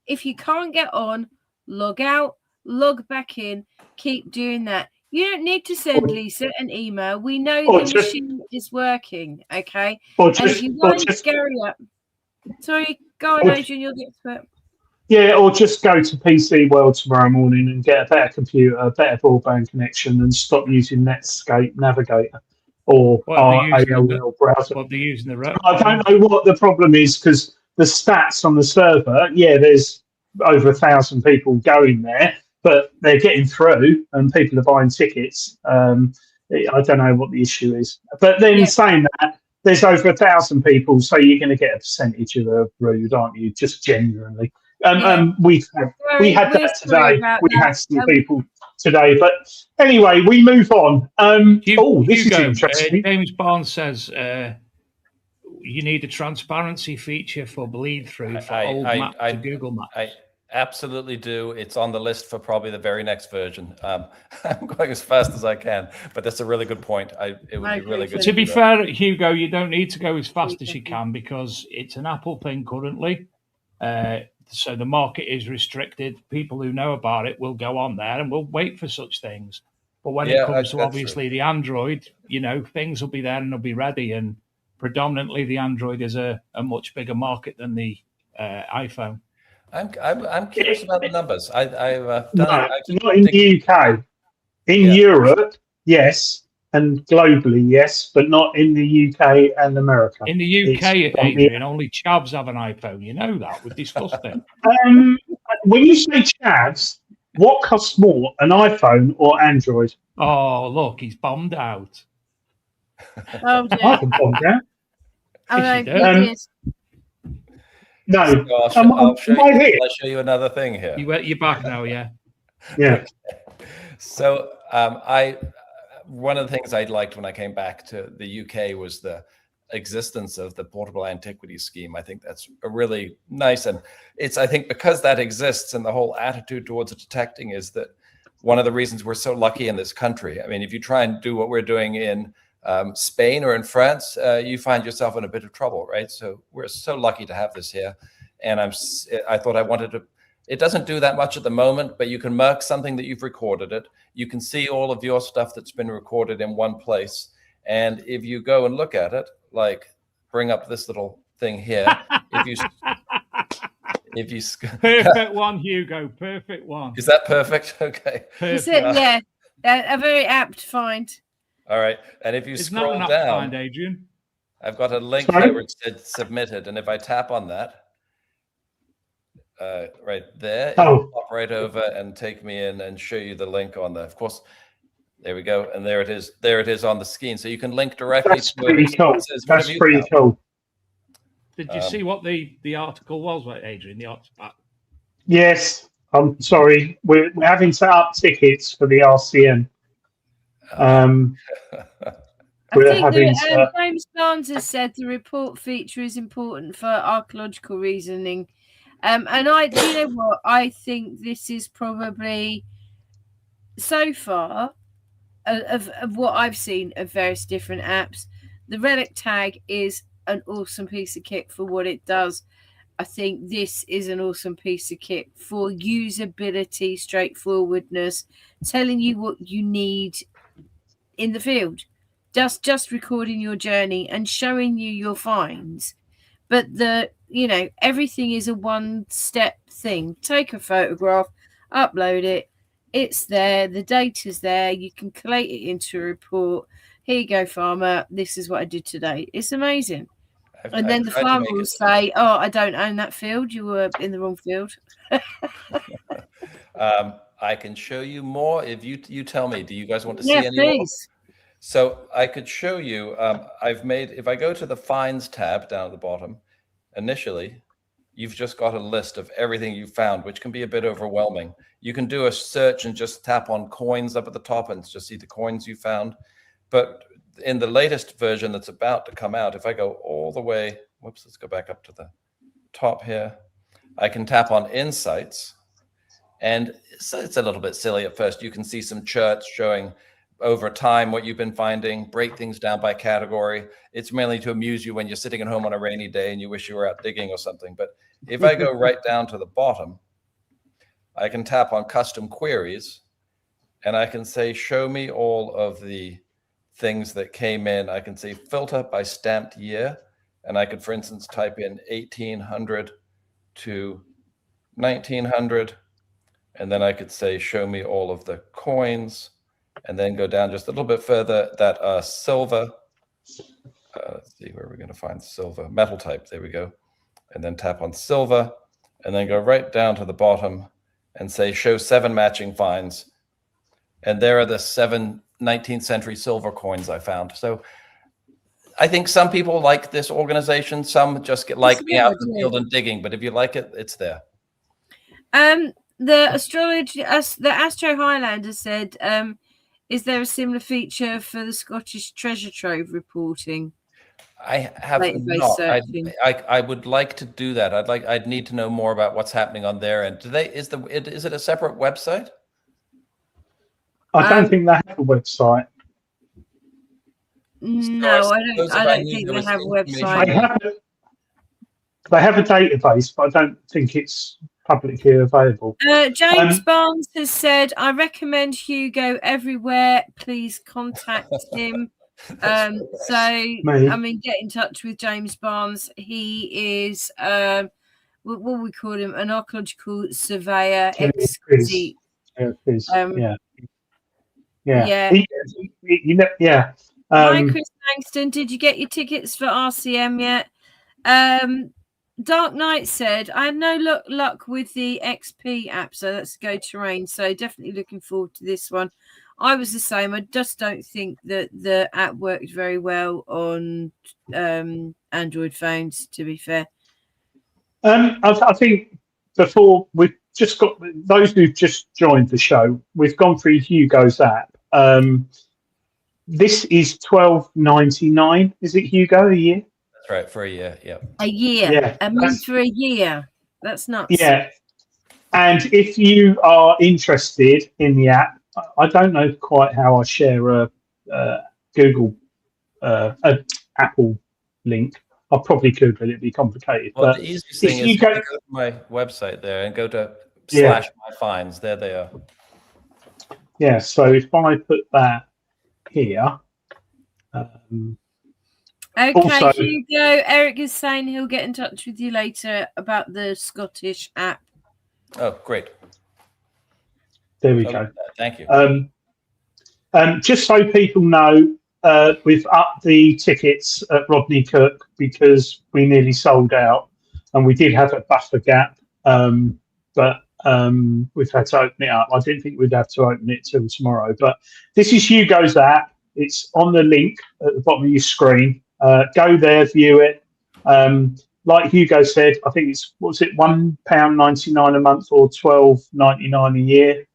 If you can't get on, log out, log back in, keep doing that. You don't need to send Lisa an email. We know the machine is working, okay? And if you want to Gary up. Sorry, go on, Adrian, you'll get to it. Yeah, or just go to PC World tomorrow morning and get a better computer, a better broadband connection, and stop using Netscape Navigator or AOL browser. What they're using the I don't know what the problem is, because the stats on the server, there's over 1,000 people going there, but they're getting through and people are buying tickets. I don't know what the issue is. But then saying that, there's over 1,000 people, so you're going to get a percentage of the road, aren't you? Just genuinely. We had that today. We had some people today, but anyway, we move on. This is interesting. James Barnes says you need a transparency feature for bleed through for old map to Google Maps. I absolutely do. It's on the list for probably the very next version. I'm going as fast as I can, but that's a really good point. It would be really good. To be fair, Hugo, you don't need to go as fast as you can because it's an Apple thing currently. So the market is restricted. People who know about it will go on there and will wait for such things. But when it comes to obviously the Android, things will be there and they'll be ready. And predominantly the Android is a much bigger market than the iPhone. I'm curious about the numbers. I've done not in the UK. In Europe, yes, and globally, yes, but not in the UK and America. In the UK, Adrian, only chavs have an iPhone. You know that. We've discussed it. When you say chavs, what costs more, an iPhone or Android? Oh, look, he's bombed out. Oh, dear. I can bomb out. No, I'll show you another thing here. You're back now, yeah. Yeah. So one of the things I liked when I came back to the UK was the existence of the portable antiquities scheme. I think that's a really nice, and I think because that exists and the whole attitude towards detecting is that one of the reasons we're so lucky in this country. I mean, if you try and do what we're doing in Spain or in France, you find yourself in a bit of trouble, right? So we're so lucky to have this here. And I thought I wanted to, it doesn't do that much at the moment, but you can mark something that you've recorded it. You can see all of your stuff that's been recorded in one place. And if you go and look at it, like bring up this little thing here, if you perfect one, Hugo, perfect one. Is that perfect? Okay. Is it? Yeah, a very apt find. All right, and if you scroll down, find, Adrian. I've got a link here where it said submitted, and if I tap on that, right there, it'll pop right over and take me in and show you the link on there. Of course, there we go, and there it is. There it is on the screen, so you can link directly to it. That's pretty cool. Did you see what the article was, Adrian? The article. Yes, I'm sorry. We're having set up tickets for the RCM. I think James Barnes has said the report feature is important for archaeological reasoning. And you know what? I think this is probably so far of what I've seen of various different apps. The relic tag is an awesome piece of kit for what it does. I think this is an awesome piece of kit for usability, straightforwardness, telling you what you need in the field, just recording your journey and showing you your finds. But everything is a one-step thing. Take a photograph, upload it, it's there, the data's there, you can collate it into a report. Here you go, farmer, this is what I did today. It's amazing. And then the farmer will say, oh, I don't own that field, you were in the wrong field. I can show you more if you tell me. Do you guys want to see any please. more? So I could show you. If I go to the finds tab down at the bottom, initially, you've just got a list of everything you found, which can be a bit overwhelming. You can do a search and just tap on coins up at the top and just see the coins you found. But in the latest version that's about to come out, if I go all the way, let's go back up to the top here. I can tap on insights. And so it's a little bit silly at first. You can see some charts showing over time what you've been finding, break things down by category. It's mainly to amuse you when you're sitting at home on a rainy day and you wish you were out digging or something. But if I go right down to the bottom, I can tap on custom queries and I can say, show me all of the things that came in. I can say filter by stamped year. And I could, for instance, type in 1800 to 1900. And then I could say, show me all of the coins, and then go down just a little bit further that are silver. Let's see where we're going to find silver. Metal type, there we go. And then tap on silver, and then go right down to the bottom and say, show 7 matching finds. And there are the 7 19th century silver coins I found. So I think some people like this organization. Some just like being out in the field and digging. But if you like it, it's there. The Astro Highlander said, is there a similar feature for the Scottish Treasure Trove reporting? I have not. I would like to do that. I'd need to know more about what's happening on there. And is it a separate website? I don't think they have a website. No, I don't think they have a website. They have a database, but I don't think it's publicly available. James Barnes has said, I recommend Hugo everywhere. Please contact him. Get in touch with James Barnes. He is what we call him, an archaeological surveyor. Hi, Chris Langston. Did you get your tickets for RCM yet? Dark Knight said, I had no luck with the XP app, so that's Go Terrain. So definitely looking forward to this one. I was the same. I just don't think that the app worked very well on Android phones, to be fair. I think before we've just got those who've just joined the show, we've gone through Hugo's app. This is $12.99. Is it, Hugo, a year? That's right, for a year. Yeah. A year. Yeah. A month for a year. That's nuts. Yeah. And if you are interested in the app, I don't know quite how I share a Google, Apple link. I'll probably Google it. It'd be complicated. Well, but the easiest thing is go to my website there and go to /my-finds. There they are. Yeah. So if I put that here. Okay, also, Hugo. Eric is saying he'll get in touch with you later about the Scottish app. Oh, great. There we go. Thank you. Just so people know, we've upped the tickets at Rodney Cook because we nearly sold out, and we did have a buffer gap, but we've had to open it up. I didn't think we'd have to open it till tomorrow, but this is Hugo's app. It's on the link at the bottom of your screen. Go there, view it. Like Hugo said, I think it's £1.99 a month or $12.99 a year.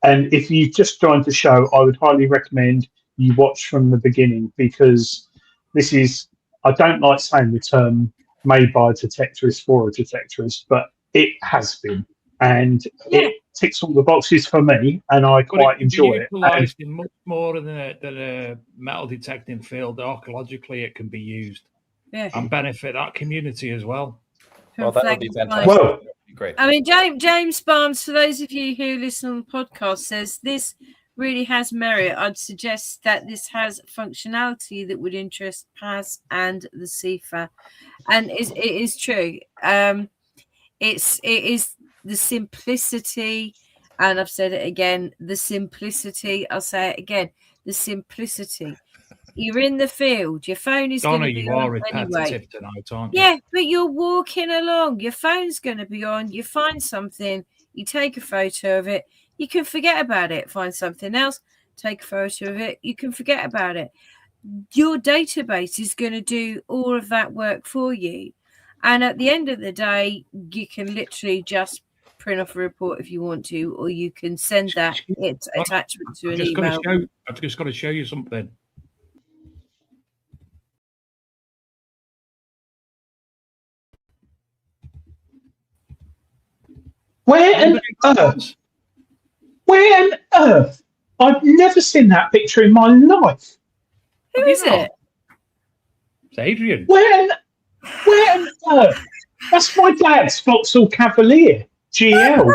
And if you just joined the show, I would highly recommend you watch from the beginning, because this is, I don't like saying the term made by a detectorist for a detectorist, but it has been. And it ticks all the boxes for me, and I quite enjoy it. Utilised in much more than a metal detecting field. Archaeologically, it can be used and benefit that community as well. Well, that would be fantastic. Well, great. I mean, James Barnes, for those of you who listen on the podcast, says this really has merit. I'd suggest that this has functionality that would interest Paz and the CIFA, and it is true. It is the simplicity, and I've said it again, the simplicity. I'll say it again, the simplicity. You're in the field. Your phone is going to be on anyway. Tonight, aren't you? Yeah, but you're walking along. Your phone's going to be on. You find something. You take a photo of it. You can forget about it. Find something else. Take a photo of it. You can forget about it. Your database is going to do all of that work for you. And at the end of the day, you can literally just print off a report if you want to, or you can send that attachment to an email. I've just got to show you something. Where on earth? I've never seen that picture in my life. Who is it? It's Adrian. Where on earth? That's my dad's Vauxhall Cavalier GL.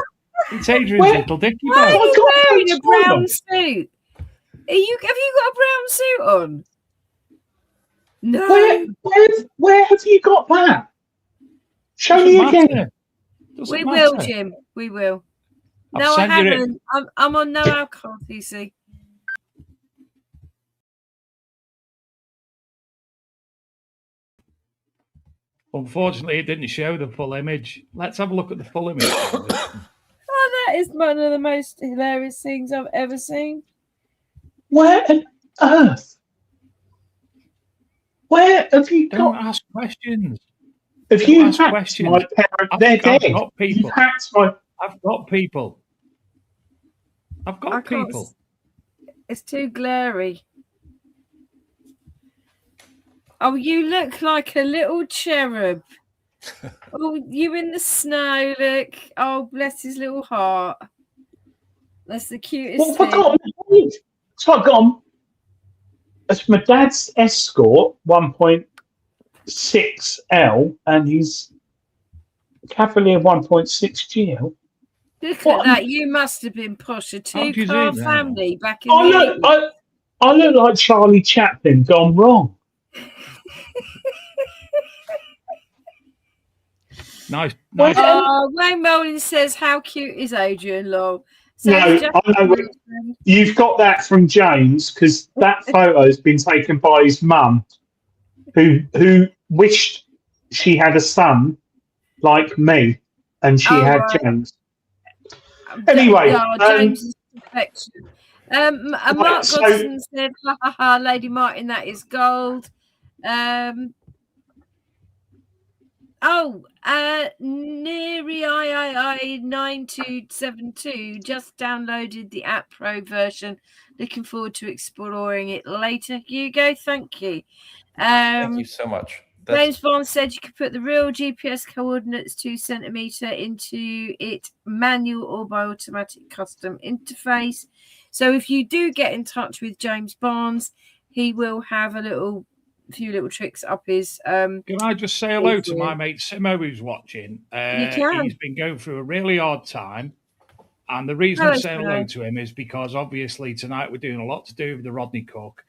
It's Adrian's little dicky. Why are you wearing a brown suit? Have you got a brown suit on? No. Where have you got that? Show me again. We will, Jim. We will. No, I haven't. I'm on no alcohol, you see. Unfortunately, it didn't show the full image. Let's have a look at the full image. Oh, that is one of the most hilarious things I've ever seen. Where on earth? Where have you Don't got? ask questions. If Don't you ask hacked questions. my parents, they're dead. I've got people. You hacked my. I've got people. I've I got can't people. It's too glary. Oh, you look like a little cherub. Oh, you in the snow, look. Oh, bless his little heart. That's the cutest thing. So I've got it's my dad's Escort 1.6L and his Cavalier 1.6 GL. Look at that. You must have been posh. A two-car family back in the 80s. I look like Charlie Chaplin gone wrong. Nice. Wayne Mullins says, how cute is Adrian Long? No, I know you've got that from James because that photo has been taken by his mum, who wished she had a son like me, and she had James. Anyway, James is perfection. Mark Godson said, "Ha ha ha, Lady Martin, that is gold." Neri III 9272 just downloaded the App Pro version. Looking forward to exploring it later. Hugo, thank you. Thank you so much. James Bond said you could put the real GPS coordinates 2 centimeter into it manual or by automatic custom interface. So if you do get in touch with James Barnes, he will have a few little tricks up his. Can I just say hello to my mate Simo who's watching? You can. He's been going through a really hard time. And the reason I say hello to him is because obviously tonight we're doing a lot to do with the Rodney Cook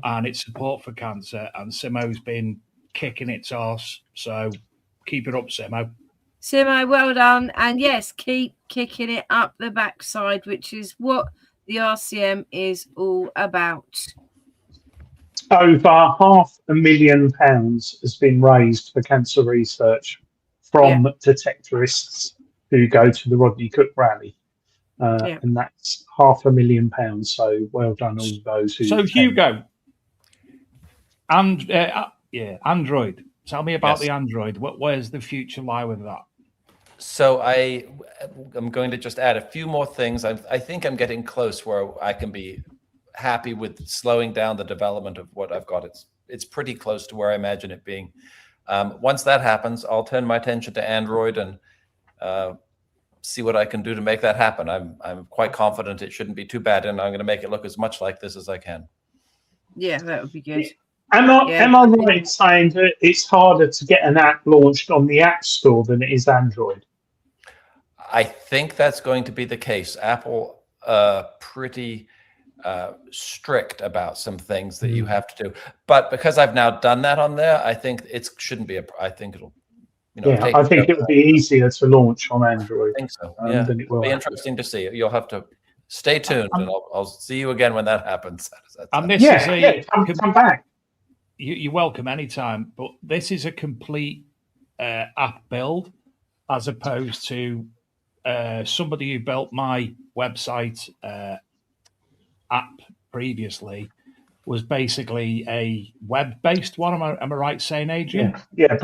and its support for cancer. And Simo's been kicking its arse. So keep it up, Simo. Simo, well done. And yes, keep kicking it up the backside, which is what the RCM is all about. Over £500,000 has been raised for cancer research from detectorists who go to the Rodney Cook Rally. And that's £500,000. So well done, all those who. So Hugo, Android. Tell me about the Android. Where's the future lie with that? So I'm going to just add a few more things. I think I'm getting close where I can be happy with slowing down the development of what I've got. It's pretty close to where I imagine it being. Once that happens, I'll turn my attention to Android and see what I can do to make that happen. I'm quite confident it shouldn't be too bad, and I'm going to make it look as much like this as I can. Yeah, that would be good. Am I right in saying that it's harder to get an app launched on the App Store than it is Android? I think that's going to be the case. Apple pretty strict about some things that you have to do, but because I've now done that on there, I think it shouldn't be I think it'll. I think it would be easier to launch on Android. I think so. Than it will. It'll be interesting to see. You'll have to stay tuned, and I'll see you again when that happens. And this is come back. You're welcome anytime. But this is a complete app build, as opposed to somebody who built my website app previously. Was basically a web-based one. Am I right saying, Adrian? It's a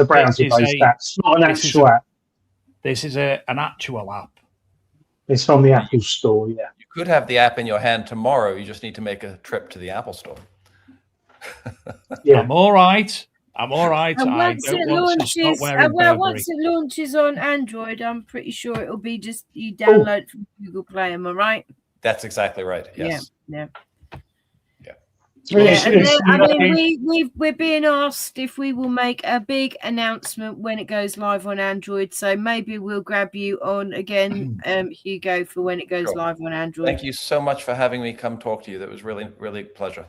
browser-based app. It's not an actual app. This is an actual app. It's on the Apple Store, You could have the app in your hand tomorrow. You just need to make a trip to the Apple Store. I'm all right. And once it launches on Android, I'm pretty sure it'll be just you download from Google Play. Am I right? That's exactly right. Yes. Yeah. Yeah, we're being asked if we will make a big announcement when it goes live on Android. So maybe we'll grab you on again, Hugo, for when it goes live on Android. Thank you so much for having me come talk to you. That was really, really a pleasure.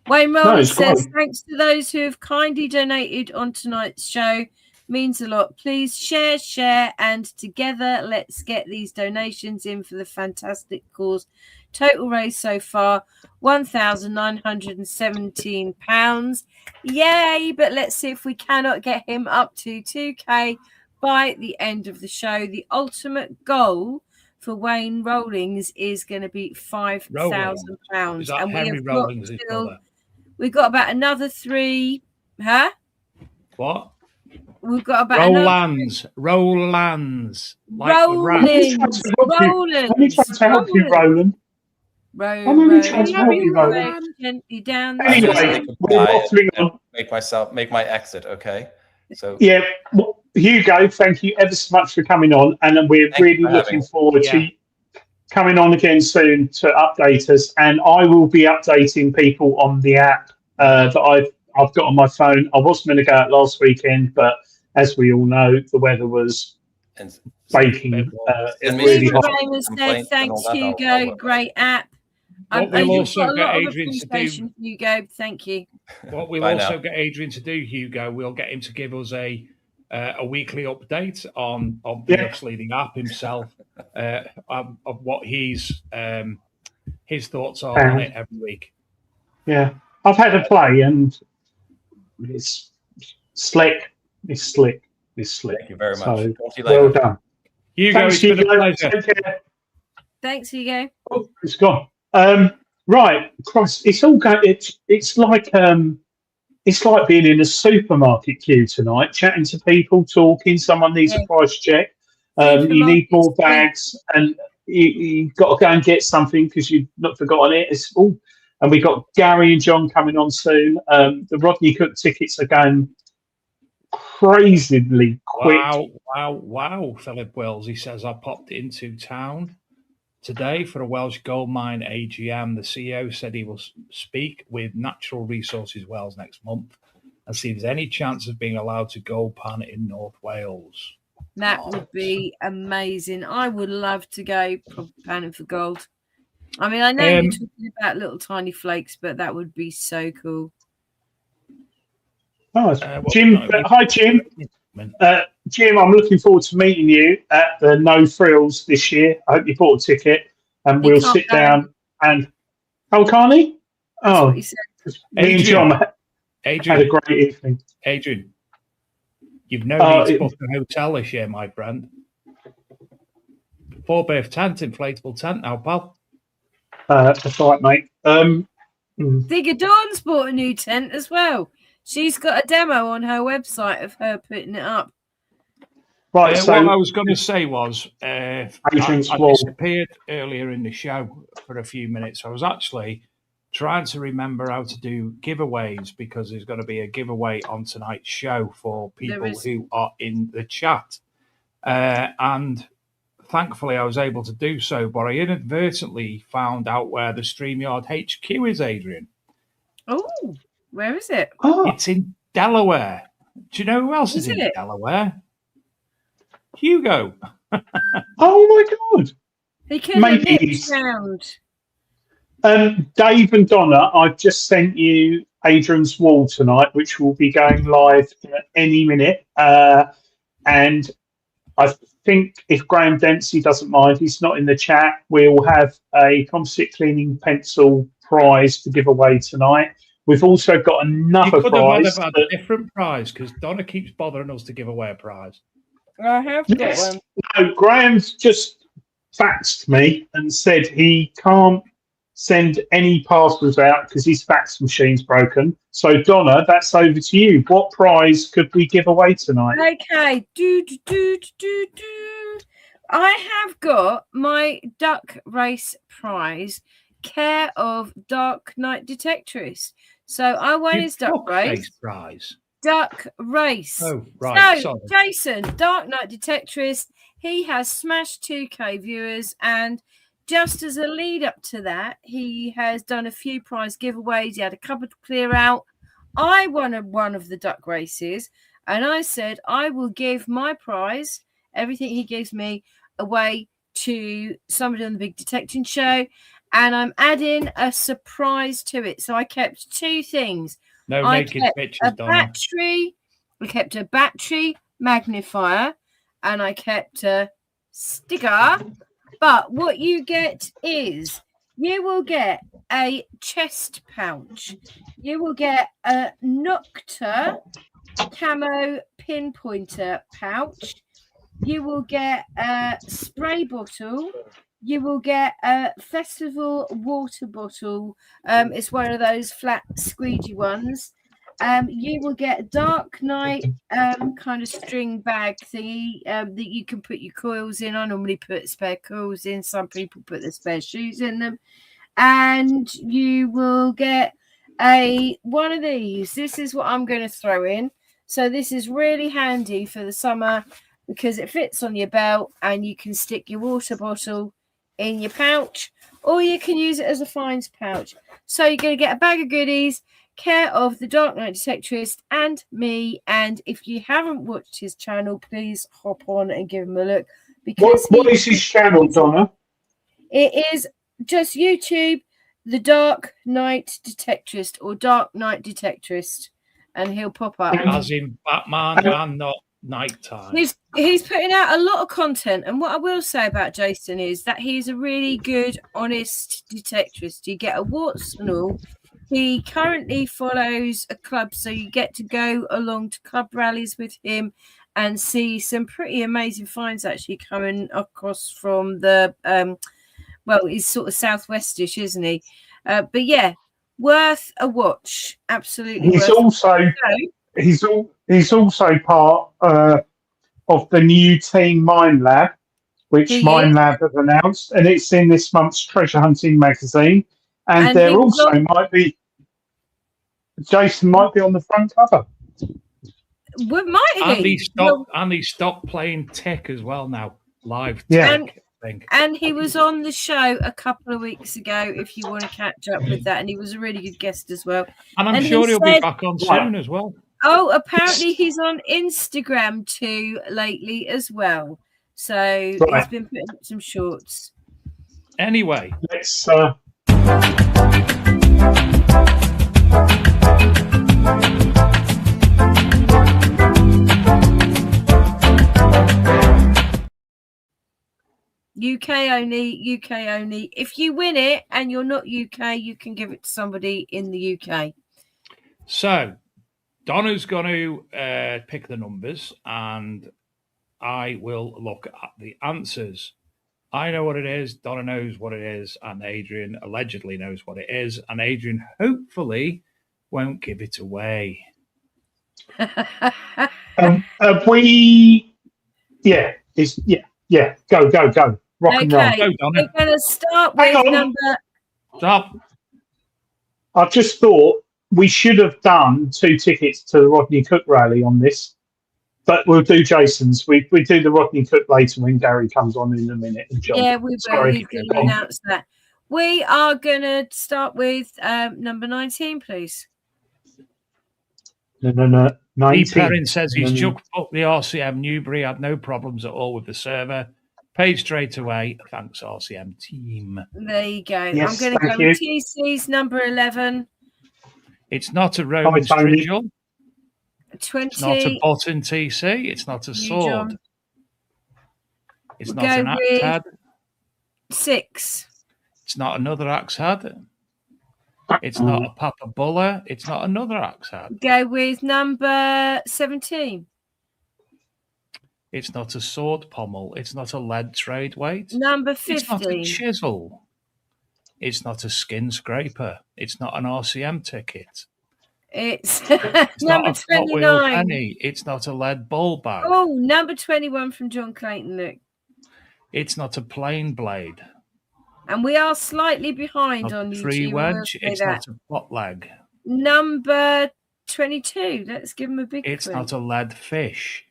Wayne Rollins says, thanks to those who have kindly donated on tonight's show. Means a lot. Please share, and together let's get these donations in for the fantastic cause. Total raise so far, £1,917. Yay! But let's see if we cannot get him up to 2K by the end of the show. The ultimate goal for Wayne Rollins is going to be £5,000. Is that Henry Rollins' brother? We've got about another 3. Huh? What? We've got about Rolands. Like Rollins. Only trying to help you, Roland. I'm only trying to help you, Roland. Gently down. Anyway, we're waffling on. Make my exit, okay? So yeah, well, Hugo, thank you ever so much for coming on, and we're really looking forward to coming on again soon to update us. And I will be updating people on the app that I've got on my phone. I wasn't going to go out last weekend, but as we all know, the weather was baking. Really hot. Thanks, Hugo. Great app. What we'll also get Adrian to do, Hugo, thank you. What we'll also get Adrian to do, Hugo, we'll get him to give us a weekly update on obviously the app himself, of what his thoughts are on it every week. Yeah, I've had a play and it's slick. It's slick. Thank you very much. So, talk to you later. Well done. Hugo, thanks, it's been Hugo. a pleasure. Take care. Thanks, Hugo. Oh, it's gone. Right, Christ, it's all going. It's like being in a supermarket queue tonight, chatting to people, talking. Someone needs a price check. You need more bags, and you've got to go and get something because you've not forgotten it. It's all, and we got Gary and John coming on soon. The Rodney Cook tickets are going crazily quick. Wow, Philip Wells. He says, I popped into town today for a Welsh gold mine AGM. The CEO said he will speak with Natural Resources Wales next month and see if there's any chance of being allowed to gold pan in North Wales. That would be amazing. I would love to go panning for gold. I mean, I know you're talking about little tiny flakes, but that would be so cool. Nice. Jim, hi, Jim. Jim, I'm looking forward to meeting you at the No Frills this year. I hope you bought a ticket, and we'll sit down and. Oh, can't he? Oh, me and John had a great evening. Adrian, you've no need to book a hotel this year, my friend. 4-berth tent, inflatable tent now, pal. That's right, mate. Digger Dawn's bought a new tent as well. She's got a demo on her website of her putting it up. Right. So what I was going to say was, I disappeared earlier in the show for a few minutes. I was actually trying to remember how to do giveaways because there's going to be a giveaway on tonight's show for people who are in the chat. And thankfully I was able to do so, but I inadvertently found out where the StreamYard HQ is, Adrian. Oh, where is it? Oh. It's in Delaware. Do you know who else is in Delaware? Hugo. Oh my God. He came around. Dave and Donna, I've just sent you Adrian's wall tonight, which will be going live any minute. And I think if Graham Dempsey doesn't mind, he's not in the chat, we'll have a composite cleaning pencil prize to give away tonight. We've also got another prize. You could have had a different prize because Donna keeps bothering us to give away a prize. I have got one. No, Graham's just faxed me and said he can't send any parcels out because his fax machine's broken. So, Donna, that's over to you. What prize could we give away tonight? Okay. I have got my duck race prize, care of Dark Night Detectress. So I won his duck race prize. Duck race. Oh, right. So, Jason, Dark Night Detectress, he has smashed 2K viewers, and just as a lead up to that, he has done a few prize giveaways. He had a couple to clear out. I won one of the duck races, and I said I will give my prize, everything he gives me, away to somebody on the Big Detecting Show, and I'm adding a surprise to it. So I kept two things. No naked pictures, Donna. I kept a battery magnifier, and I kept a sticker. But what you get is you will get a chest pouch. You will get a Nocta camo pinpointer pouch. You will get a spray bottle. you will get a festival water bottle. It's one of those flat squeegee ones. You will get a Dark Knight kind of string bag thingy that you can put your coils in. I normally put spare coils in. Some people put their spare shoes in them. And you will get one of these. This is what I'm going to throw in. So this is really handy for the summer because it fits on your belt and you can stick your water bottle in your pouch, or you can use it as a fines pouch. So you're going to get a bag of goodies, care of the Dark Knight Detectorist and me. And if you haven't watched his channel, please hop on and give him a look. Because what is his channel, Donna? It is just YouTube, the Dark Knight Detectorist or Dark Knight Detectorist, and he'll pop up. As in Batman and not nighttime. He's putting out a lot of content, and what I will say about Jason is that he's a really good, honest detectorist. You get awards and all. He currently follows a club, so you get to go along to club rallies with him and see some pretty amazing finds actually coming across from the well, he's sort of southwestish, isn't he? But yeah, worth a watch. Absolutely. He's also part of the new Team Mine Lab, which Mine Lab have announced, and it's in this month's Treasure Hunting magazine. And there also Jason might be on the front cover. Well, might he? And he stopped playing tech as well now. Live tech. And he was on the show a couple of weeks ago, if you want to catch up with that. And he was a really good guest as well. And I'm sure he'll be back on soon as well. Oh, apparently he's on Instagram too lately as well. So he's been putting up some shorts. Anyway, let's UK only. If you win it and you're not UK, you can give it to somebody in the UK. So Donna's going to pick the numbers and I will look at the answers. I know what it is, Donna knows what it is, and Adrian allegedly knows what it is, and Adrian hopefully won't give it away. Go. Rock and roll. Okay, we're going to start with number... Stop. I just thought we should have done 2 tickets to the Rodney Cook rally on this, but we'll do Jason's. We do the Rodney Cook later when Gary comes on in a minute. Yeah, we will. He's going to announce that. We are going to start with number 19, please. No. 19. Perrin says he's jumped up the RCM Newbury, had no problems at all with the server. Paid straight away. Thanks, RCM team. There you go. Yes, I'm going to go with TC's number 11. It's not a Roman strigil. 20. It's not a button TC. It's not a sword. John. It's not an axe head. 6. It's not another axe head. It's not a Papa Buller. It's not another axe head. Go with number 17. It's not a sword pommel. It's not a lead trade weight. Number 15. It's not a chisel. It's not a skin scraper. It's not an RCM ticket. It's not number a 29. Penny. It's not a lead ball bag. Oh, number 21 from John Clayton, look. It's not a plain blade. And we are slightly behind on YouTube. 3 wedge. It's not a pot leg. Number 22. Let's give him a big It's quiz. not a lead fish.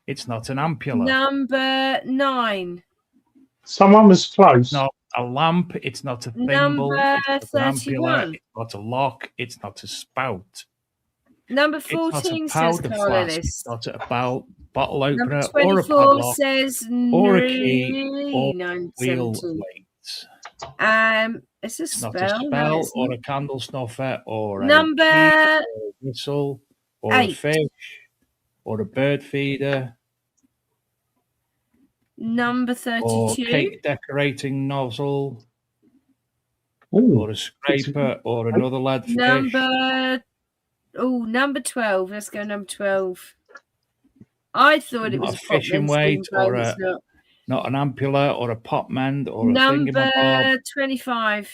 It's not an ampulla. Number 9. Someone was close. It's not a lamp. It's not a thimble. Number it's not an ampulla. 31. It's not a lock. It's not a spout. Number It's 14 not a says powder Carl flask. Ellis. It's not a bottle opener Number or a 24 padlock says or a key or 9, wheel 17. weights. It's a It's spell. not a No, spell it's or not. a candle snuffer or a Number key or a whistle or 8. a fish or a bird feeder Number or 32. cake decorating nozzle Ooh, or a scraper or another lead fish. Number 12. Let's go number 12. I thought it Not was a a fishing Popman weight steamboat, or it's not. Not an ampula or a pot mend or a Number thingamabob 25.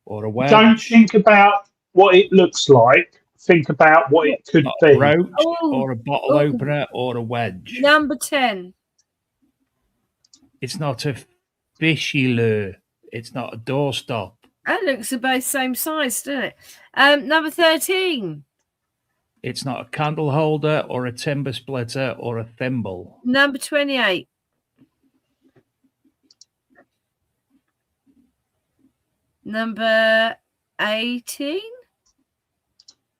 or a wedge. Don't think about what it looks like. Think about what it could Not be. a brooch Oh, or a bottle opener or a wedge. Number 10. It's not a fishy lure. It's not a doorstop. That looks about the same size, doesn't it? Number 13. It's not a candle holder or a timber splitter or a thimble. Number 28. Number 18.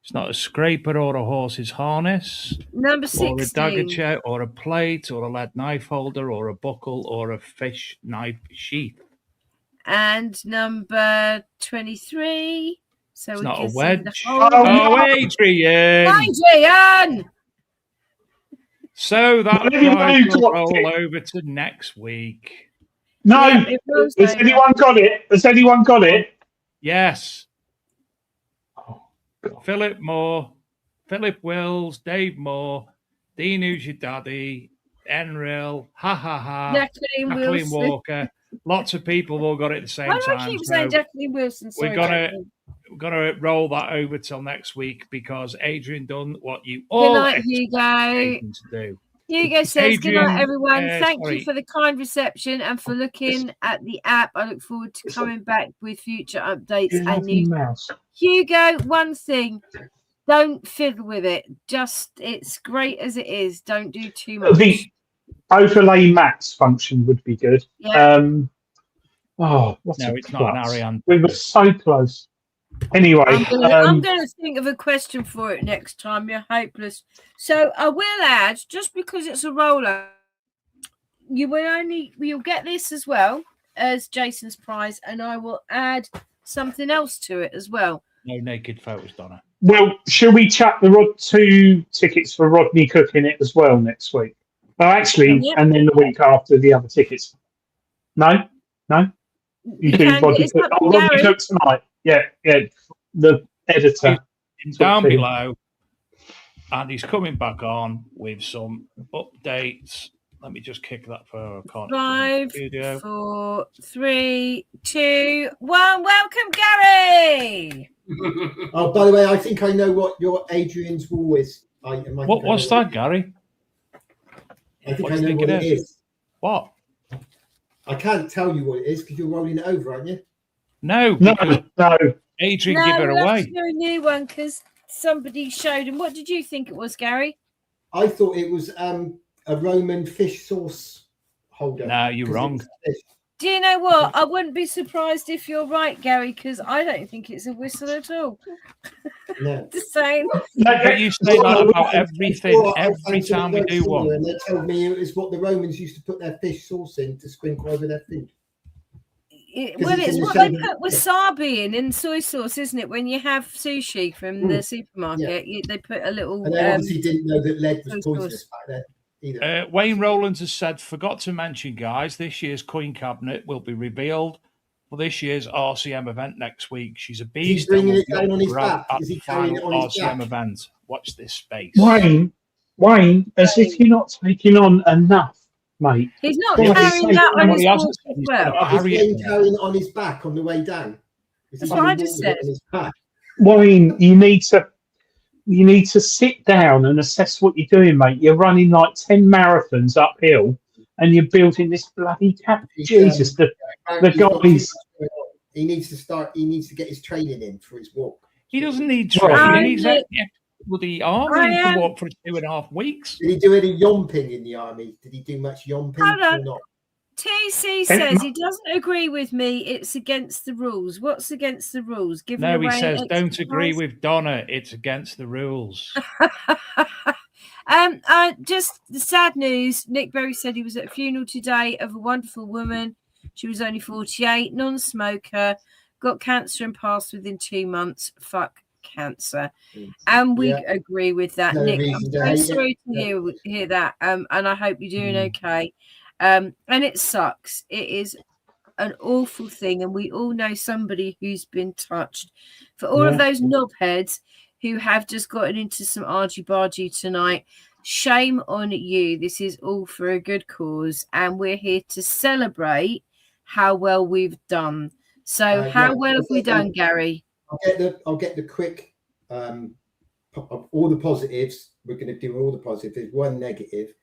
It's not a scraper or a horse's harness. Number Or a 16. dagger chair or a plate or a lead knife holder or a buckle or a fish knife sheath. And number 23. So It's we not can a see wedge. the whole Oh, Adrian! Adrian! So that Well, anyone prize who will dropped roll it- over to next week. No, Yeah, it was has over. anyone got it? Has anyone got it? Yes. Oh, God. Philip Moore, Philip Wills, Dave Moore, Dean Who's Your Daddy, Enril, Ha Ha Ha, Jacqueline Kathleen Wilson. Walker. Lots of people all got it at the same Why do I time. keep so saying Jacqueline Wilson? Sorry, we're gonna Jacqueline. roll that over till next week because Adrian done what you Good all night, expect Hugo. Adrian to do. Hugo says, good Adrian, night, everyone. Thank sorry. you for the kind reception and for looking at the app. I look forward to coming back with future updates You and news. mouse. Hugo, one thing, don't fiddle with it. Just, it's great as it is. Don't do too much. The overlay maps function would be good. Yeah. Oh, what No, a it's not an klutz. Ariane. We were so close. Anyway, I'm going to think of a question for it next time. You're hopeless. So I will add, just because it's a roller, you'll get this as well as Jason's prize, and I will add something else to it as well. No naked photos, Donna. well, shall we chuck the 2 tickets for Rodney Cook in it as well next week? Oh, actually, Yep. and then the week after the other tickets. No? You do can, Rodney it's Cook. up to Oh, Rodney Gary. Cook tonight. Yeah. The editor. Down Sort of thing. below, and he's coming back on with some updates. Let me just kick that for a corner. 5, Video. 4, 3, 2, 1. Welcome, Gary. Oh, by the way, I think I know what your Adrian's wall is. What's that, Gary? I think What I do you know think what it it is. What? I can't tell you what it is because you're rolling it over, aren't you? No, No, because no. Adrian No, give her we'll have away. to do a new one because somebody showed him. What did you think it was, Gary? I thought it was a Roman fish sauce holder. No, you're 'cause it wrong. was fish. Do you know what? I wouldn't be surprised if you're right, Gary, because I don't think it's a whistle at all. No. Just saying. But you say that about everything every time we do one. And they told me it was what the Romans used to put their fish sauce in to sprinkle over their food. Well, it's it's in what the they same- put wasabi in soy sauce, isn't it? When you have sushi from the supermarket, they put a little. And they obviously didn't know that lead was soy poisonous sauce. back then either. Wayne Rowlands has said, forgot to mention, guys, this year's coin cabinet will be revealed for this year's RCM event next week. She's a beast. bringing and will it be down up on his for grab back? at Is he the carrying final it on his RCM back? event. Watch this space. Wayne, as if you're not taking on enough, mate. He's not Yeah, carrying he's that on saying- his he hasn't horse said as he's well. gonna- Is Harry- Wayne carrying it on his back on the way down? Is That's he what I walking just with it said. on his back? Wayne, you need to sit down and assess what you're doing, mate. You're running like 10 marathons uphill and you're building this bloody cap. Jesus, the He's got too guys. much going on. He needs to get his training in for his walk. He doesn't need Well, training. He's I- at bloody army to walk for 2.5 weeks. Did he do any yomping in the army? Did he do much yomping Hold on. or not? TC says he doesn't agree with me. It's against the rules. What's against the rules? Giving No, he away says, don't exercise? agree with Donna. It's against the rules. Just the sad news. Nick Berry said he was at a funeral today of a wonderful woman. She was only 48, non-smoker, got cancer and passed within 2 months. Fuck cancer. And we agree with that, No Nick. reason to I'm hate so sorry it. to hear that. And I hope you're doing okay. And it sucks. It is an awful thing, and we all know somebody who's been touched. For all of those knobheads who have just gotten into some argy-bargy tonight, Shame on you. This is all for a good cause, and we're here to celebrate how well we've done. So how well have we done, Gary? I'll get the quick all the positives. We're going to do all the positives. There's one negative.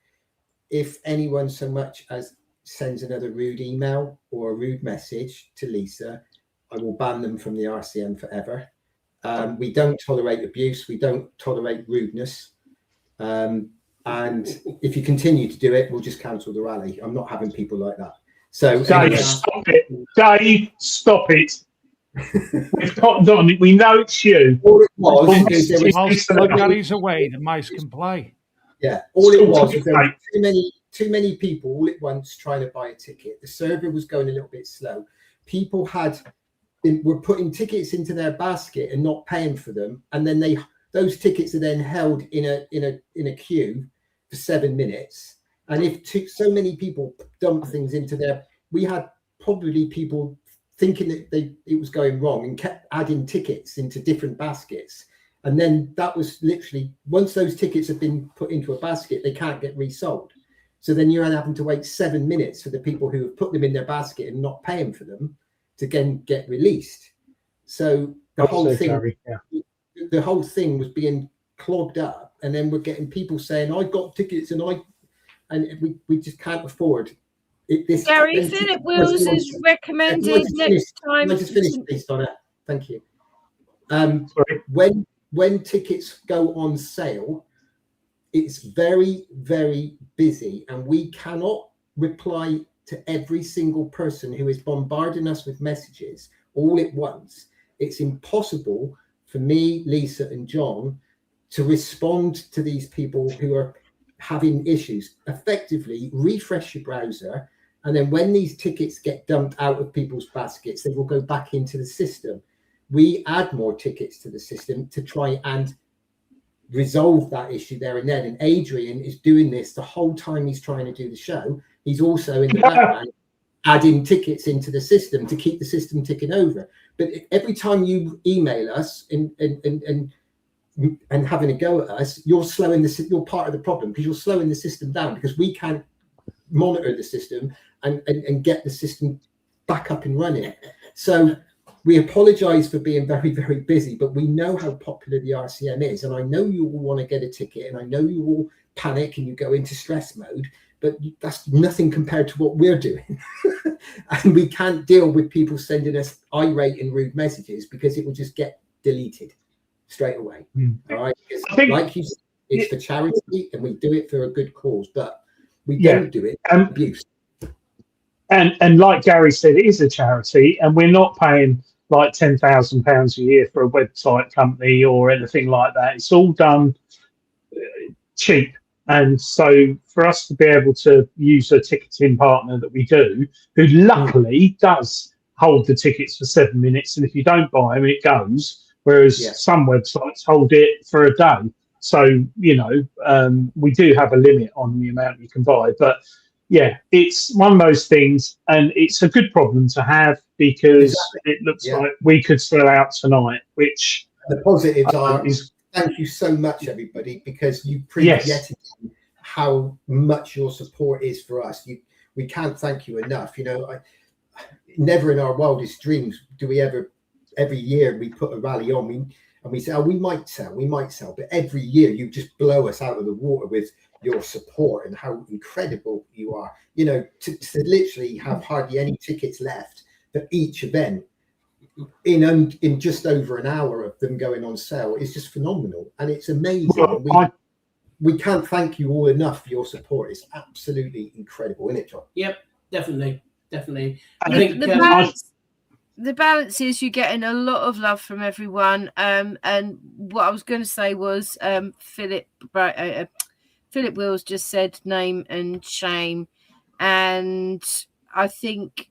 If anyone so much as sends another rude email or a rude message to Lisa, I will ban them from the RCM forever. We don't tolerate abuse. We don't tolerate rudeness. And if you continue to do it, we'll just cancel the rally. I'm not having people like that. So Dave, stop it. Dave, stop it. We've cottoned on it. We know it's you. All it was is while Gary's away, the mouse can play. Yeah, all it was there were too many people all at once trying to buy a ticket. The server was going a little bit slow. People were putting tickets into their basket and not paying for them, and then those tickets are then held in a queue for 7 minutes. And if so many people dump things into there, we had probably people thinking that it was going wrong and kept adding tickets into different baskets. And then that was literally, once those tickets have been put into a basket, they can't get resold. So then you're having to wait 7 minutes for the people who have put them in their basket and not paying for them to get released. So the whole thing was being clogged up, and then we're getting people saying, "I got tickets," and we just can't afford it. Gary, Philip Wills is recommended next time. I just finished, please, Donna. Thank you. When tickets go on sale, it's very, very busy, and we cannot reply to every single person who is bombarding us with messages all at once. It's impossible for me, Lisa, and John to respond to these people who are having issues. Effectively, refresh your browser, and then when these tickets get dumped out of people's baskets, they will go back into the system. We add more tickets to the system to try and resolve that issue there and then. And Adrian is doing this the whole time he's trying to do the show. He's also in the background adding tickets into the system to keep the system ticking over. But every time you email us and having a go at us, you're you're part of the problem, because you're slowing the system down, because we can't monitor the system and get the system back up and running. So we apologize for being very, very busy, but we know how popular the RCM is. And I know you all want to get a ticket, and I know you all panic and you go into stress mode, but that's nothing compared to what we're doing. And we can't deal with people sending us irate and rude messages, because it will just get deleted straight away. All right. Like you said, it's for charity, and we do it for a good cause, but we don't do it for abuse. And like Gary said, it is a charity, and we're not paying like £10,000 a year for a website company or anything like that. It's all done cheap. And so for us to be able to use a ticketing partner that we do, who luckily does hold the tickets for 7 minutes, and if you don't buy them, it goes, whereas some websites hold it for a day. So, we do have a limit on the amount you can buy. But yeah, it's one of those things, and it's a good problem to have, because it looks like we could sell out tonight, which the positives are thank you so much, everybody, because you pre-getted how much your support is for us. We can't thank you enough. Never in our wildest dreams do we ever, every year we put a rally on, and we say, oh, we might sell, but every year you just blow us out of the water with your support and how incredible you are. To literally have hardly any tickets left for each event in just over an hour of them going on sale is just phenomenal, and it's amazing. Well, we can't thank you all enough for your support. It's absolutely incredible, isn't it, John? Yep, definitely. I think the balance is you're getting a lot of love from everyone. And what I was going to say was Philip Wills just said name and shame, and I think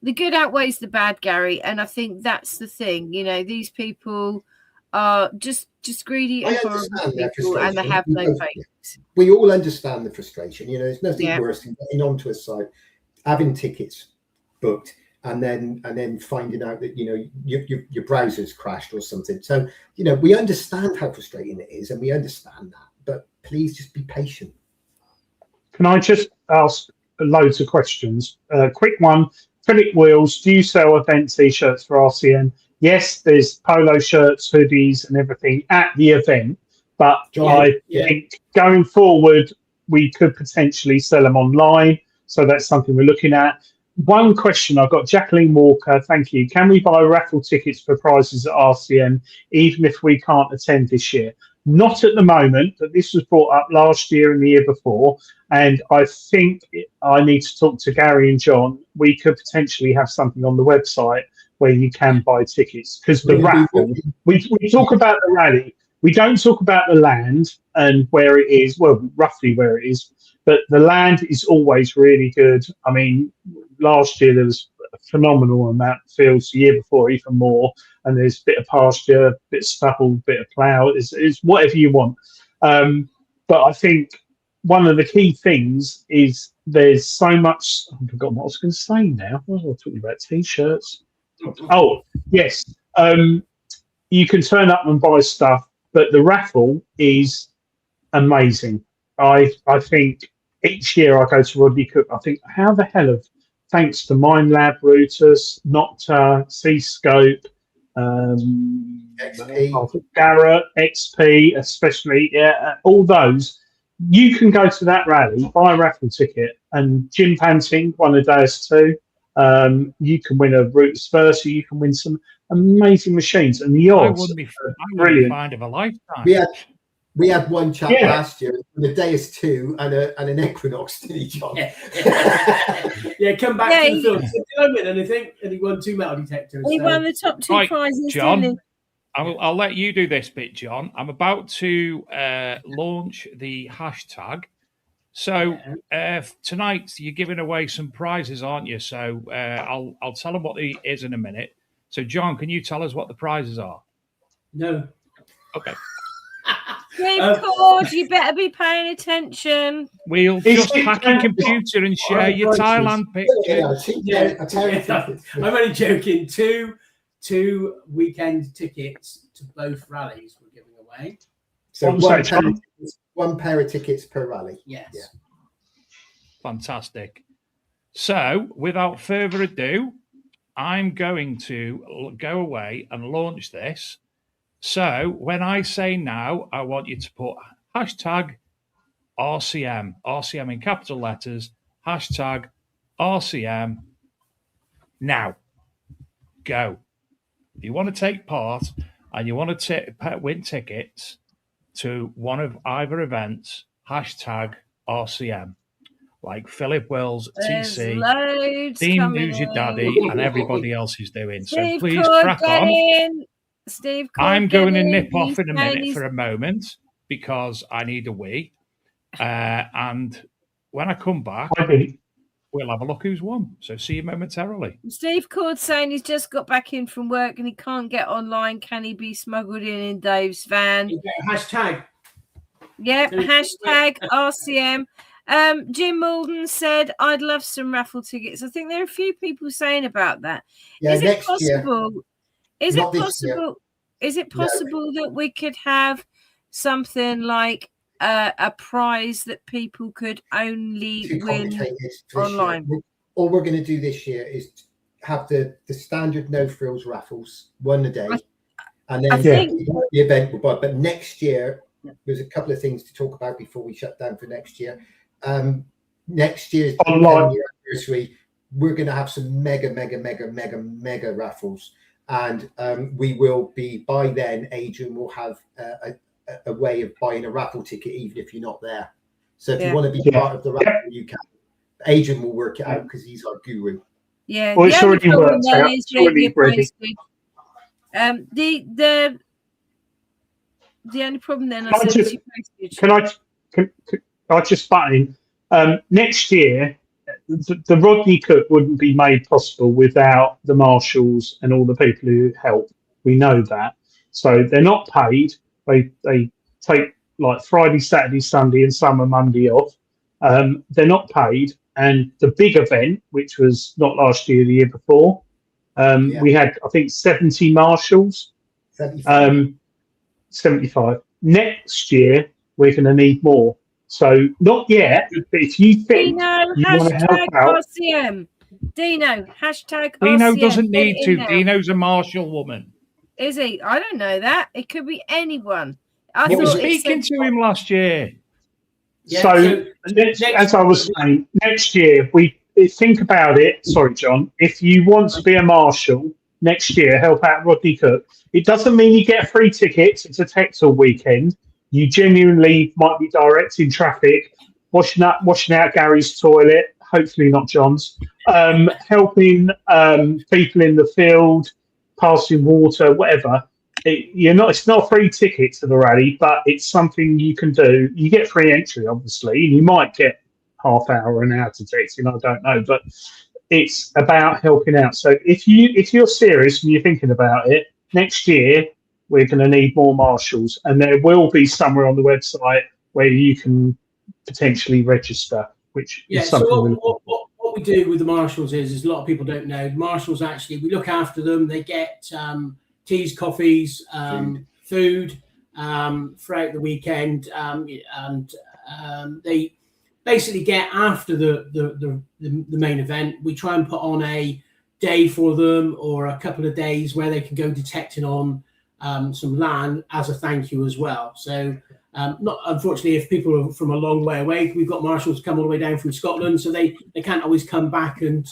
the good outweighs the bad, Gary, and I think that's the thing. These people are just greedy and horrible people, and they have no faith. We all understand the frustration. There's nothing worse than getting onto a site, having tickets booked, and then finding out that your browser's crashed or something. So we understand how frustrating it is, and we understand that. but please just be patient. Can I just ask loads of questions? Quick one. Philip Wheels, do you sell event T-shirts for RCM? Yes, there's polo shirts, hoodies and everything at the event. But I think going forward, we could potentially sell them online. So that's something we're looking at. One question I've got, Jacqueline Walker, thank you. Can we buy raffle tickets for prizes at RCM, even if we can't attend this year? Not at the moment, but this was brought up last year and the year before. And I think I need to talk to Gary and John. We could potentially have something on the website where you can buy tickets. Because the raffle, we talk about the rally. We don't talk about the land and where it is, well, roughly where it is. But the land is always really good. I mean, last year there was a phenomenal amount of fields, the year before even more. And there's a bit of pasture, a bit of stubble, a bit of plough. It's whatever you want. But I think one of the key things is there's so much. I've forgotten what I was going to say now. What was I talking about? T-shirts. Oh, yes. You can turn up and buy stuff, but the raffle is amazing. I think each year I go to Rodney Cook, I think, how the hell have, thanks to Mine Lab Routers, Nocta, C-Scope, XP. Garrett, XP, especially, all those. You can go to that rally, buy a raffle ticket, and Jim Panting won a DS2. You can win a Routers Versa. You can win some amazing machines, and the odds are brilliant. Find of a lifetime. We had one chap last year with a DS2 and an Equinox, didn't he, John? Come back to the field. Did I win anything? And he won 2 metal detectors. He won the top 2 prizes, John. didn't he? I'll let you do this bit, John. I'm about to launch the hashtag. So tonight you're giving away some prizes, aren't you? So I'll tell them what it is in a minute. So John, can you tell us what the prizes are? No. Okay. Steve Cord, you better be paying attention. We'll just hack your computer and share your Thailand pictures. I'm only joking. Two weekend tickets to both rallies we're giving away. So one pair of tickets per rally. Yes. Yeah. Fantastic. So, without further ado, I'm going to go away and launch this. So, when I say now, I want you to put hashtag RCM, RCM in capital letters, hashtag RCM now. Go. If you want to take part and you want to win tickets to one of either events, hashtag RCM. Like Philip Wells, TC, Team News Your Daddy, and everybody else is doing. Steve, so please crack on. Steve, I'm going to nip off in a minute for a moment because I need a wee. And when I come back, we'll have a look who's won. So see you momentarily. Steve Cord's saying he's just got back in from work and he can't get online. Can he be smuggled in Dave's van? Hashtag. Yep, hashtag RCM. Jim Malden said, I'd love some raffle tickets. I think there are a few people saying about that. Yeah, is it possible? Is it possible that we could have something like a prize that people could only win online? All we're going to do this year is have the standard No Frills raffles, one a day, and then the event will buy. But next year, there's a couple of things to talk about before we shut down for next year. Next year's 10-year anniversary, we're going to have some mega raffles, and we will be, by then Adrian will have a way of buying a raffle ticket even if you're not there. So if you want to be part of the raffle, you can. Adrian will work it out because he's our guru. Yeah, well, it's already worked out. It's already ready. The only problem then I just button. Next year, the Rodney Cook wouldn't be made possible without the marshals and all the people who help. We know that. So they're not paid. They take like Friday, Saturday, Sunday, and summer Monday off. They're not paid. And the big event, which was not last year, the year before, we had, I think, 70 marshals. 75. Next year, we're going to need more. So not yet, but if you think Dino, you want to help out, RCM. Dino, hashtag Dino RCM. doesn't Get need it to. in now. Dino's a martial woman. Is he? I don't know that. It could be anyone. I was speaking to him last year. So as I was saying, next year we think about it. Sorry, John. If you want to be a marshal next year, help out Rodney Cook. It doesn't mean you get free tickets. It's a tech all weekend. You genuinely might be directing traffic, washing out Gary's toilet. Hopefully not John's. Helping people in the field, passing water, whatever. It's not a free ticket to the rally, but it's something you can do. You get free entry, obviously, and you might get half hour, an hour to texting. I don't know, but it's about helping out. So if you're serious and you're thinking about it, next year we're going to need more marshals, and there will be somewhere on the website where you can potentially register. Which is something. So what we do with the marshals is a lot of people don't know. Marshals actually, we look after them. They get teas, coffees, food throughout the weekend, and they basically get after the main event. We try and put on a day for them or a couple of days where they can go detecting on some land as a thank you as well. So not unfortunately, if people are from a long way away, we've got marshals come all the way down from Scotland, so they can't always come back and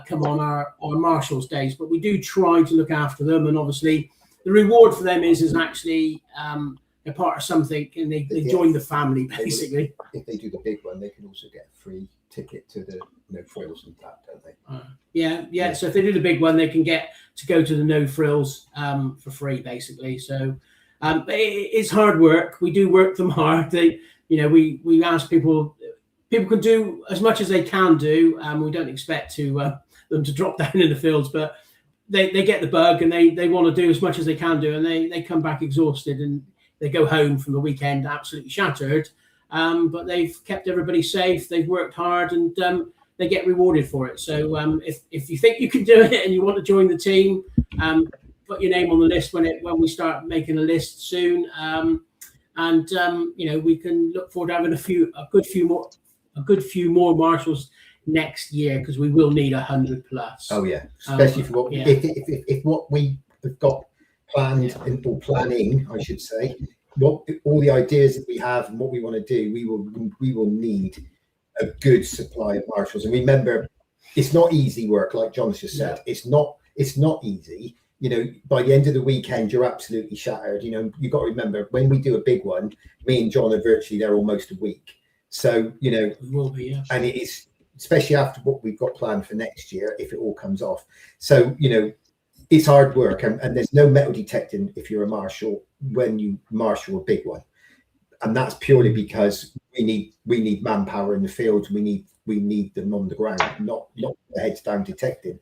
come on our marshals days, but we do try to look after them. And obviously the reward for them is actually a part of something, and they join the family basically. If they do the big one, they can also get a free ticket to the No Frills and that, don't they? Yeah. So if they do the big one, they can get to go to the No Frills for free basically. So it's hard work. We do work them hard. We ask people can do as much as they can do. We don't expect them to drop down in the fields, but they get the bug and they want to do as much as they can do, and they come back exhausted and they go home from the weekend absolutely shattered. But they've kept everybody safe. They've worked hard, and they get rewarded for it. So if you think you can do it and you want to join the team, put your name on the list when we start making a list soon. We can look forward to having a good few more marshals next year, because we will need 100 plus. Oh yeah, especially for what if what we have got planned or planning, I should say, all the ideas that we have and what we want to do, we will need a good supply of marshals. And remember, it's not easy work, like John's just said. Yeah. It's not easy. By the end of the weekend, you're absolutely shattered. You've got to remember, when we do a big one, me and John are virtually there almost a week. So, it will be, yeah. And it is, especially after what we've got planned for next year, if it all comes off. So, it's hard work, and there's no metal detecting if you're a marshal when you marshal a big one. And that's purely because we need manpower in the fields. We need them on the ground, not the heads down detecting.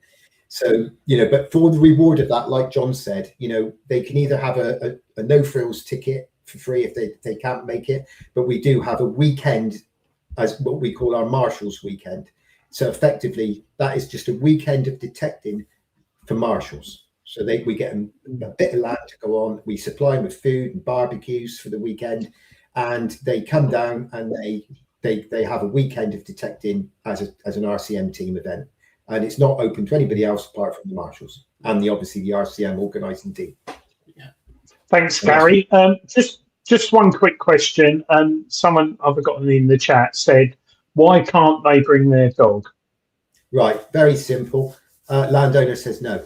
So, but for the reward of that, like John said, they can either have a No Frills ticket for free if they can't make it, but we do have a weekend as what we call our Marshals weekend. So effectively, that is just a weekend of detecting for marshals. So we get them a bit of land to go on. We supply them with food and barbecues for the weekend, and they come down and they have a weekend of detecting as an RCM team event. And it's not open to anybody else apart from the marshals and obviously the RCM organising team. Yeah. Thanks, Gary. Just one quick question. Someone I've forgotten in the chat said, why can't they bring their dog? Right, very simple. Landowner says no,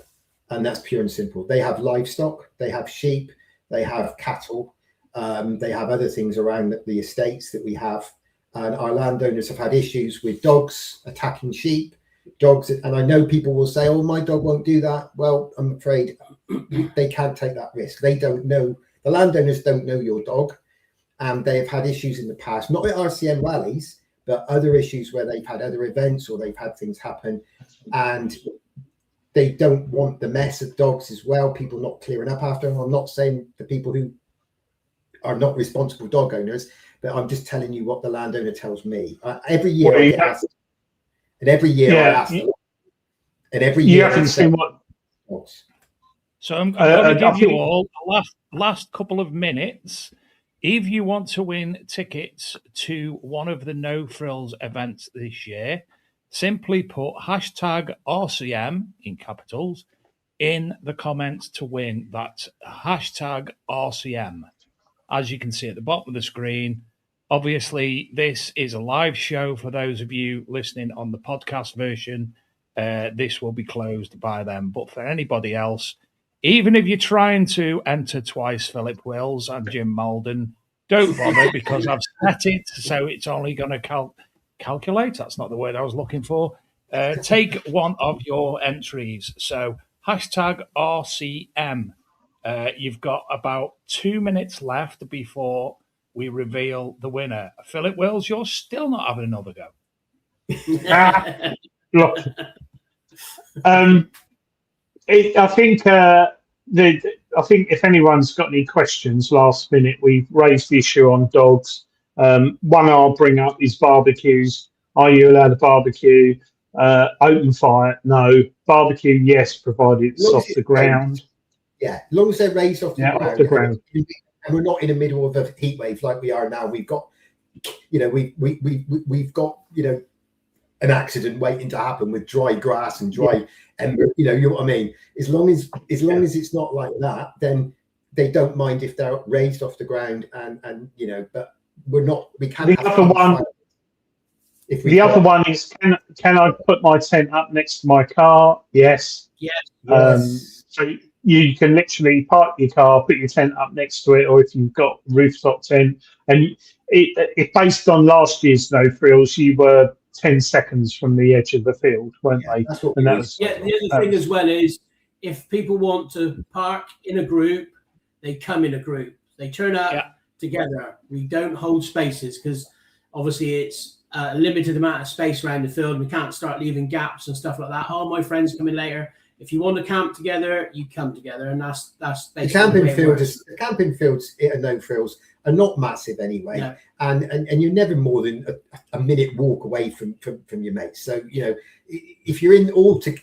and that's pure and simple. They have livestock, they have sheep, they have cattle, they have other things around the estates that we have, and our landowners have had issues with dogs attacking sheep. Dogs, and I know people will say, oh, my dog won't do that. Well, I'm afraid they can't take that risk. They don't know, the landowners don't know your dog, and they have had issues in the past, not at RCM rallies, but other issues where they've had other events or they've had things happen, and they don't want the mess of dogs as well, people not clearing up after them. I'm not saying the people who are not responsible dog owners, but I'm just telling you what the landowner tells me. Every year I get asked, and every year I ask them, and every year you haven't seen what. So I'm going to give you all the last couple of minutes If you want to win tickets to one of the No Frills events this year, simply put hashtag RCM in capitals in the comments to win. That's hashtag RCM. As you can see at the bottom of the screen, obviously this is a live show for those of you listening on the podcast version. This will be closed by them. But for anybody else, even if you're trying to enter twice Philip Wills and Jim Malden, don't bother because I've set it so it's only going to calculate. That's not the word I was looking for. Take one of your entries. So hashtag RCM. You've got about 2 minutes left before we reveal the winner. Philip Wills, you're still not having another go. Look, I think if anyone's got any questions last minute, we've raised the issue on dogs. One I'll bring up is barbecues. Are you allowed to barbecue? Open fire? No. Barbecue? Yes, provided it's off the ground. Yeah, as long as they're raised off the ground. Off the ground. And we're not in the middle of a heat wave like we are now. We've got, we've got, an accident waiting to happen with dry grass and dry, and you know what I mean. As long as it's not like that, then they don't mind if they're raised off the ground, and but we're not. We can't. The other one. The other one is, can I put my tent up next to my car? Yes. Yes. So you can literally park your car, put your tent up next to it, or if you've got rooftop tent, and it based on last year's No Frills, you were 10 seconds from the edge of the field, weren't they? And that was, the other thing as well is if people want to park in a group, they come in a group. They turn up together. We don't hold spaces because obviously it's a limited amount of space around the field. We can't start leaving gaps and stuff like that. Oh, my friends coming later. If you want to camp together, you come together, and that's basically the camping fields at No Frills are not massive anyway, no. and you're never more than a minute walk away from your mates. So if you're in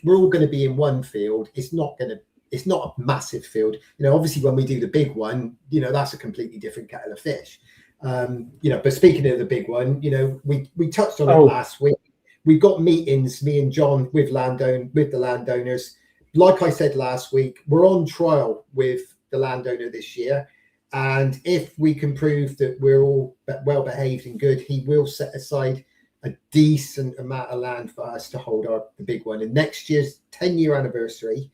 we're all going to be in one field. It's not a massive field. Obviously when we do the big one, that's a completely different kettle of fish. But speaking of the big one, we touched on it last week. We've got meetings, me and John, with the landowners. Like I said last week, we're on trial with the landowner this year. And if we can prove that we're all well behaved and good, he will set aside a decent amount of land for us to hold the big one. And next year's 10-year anniversary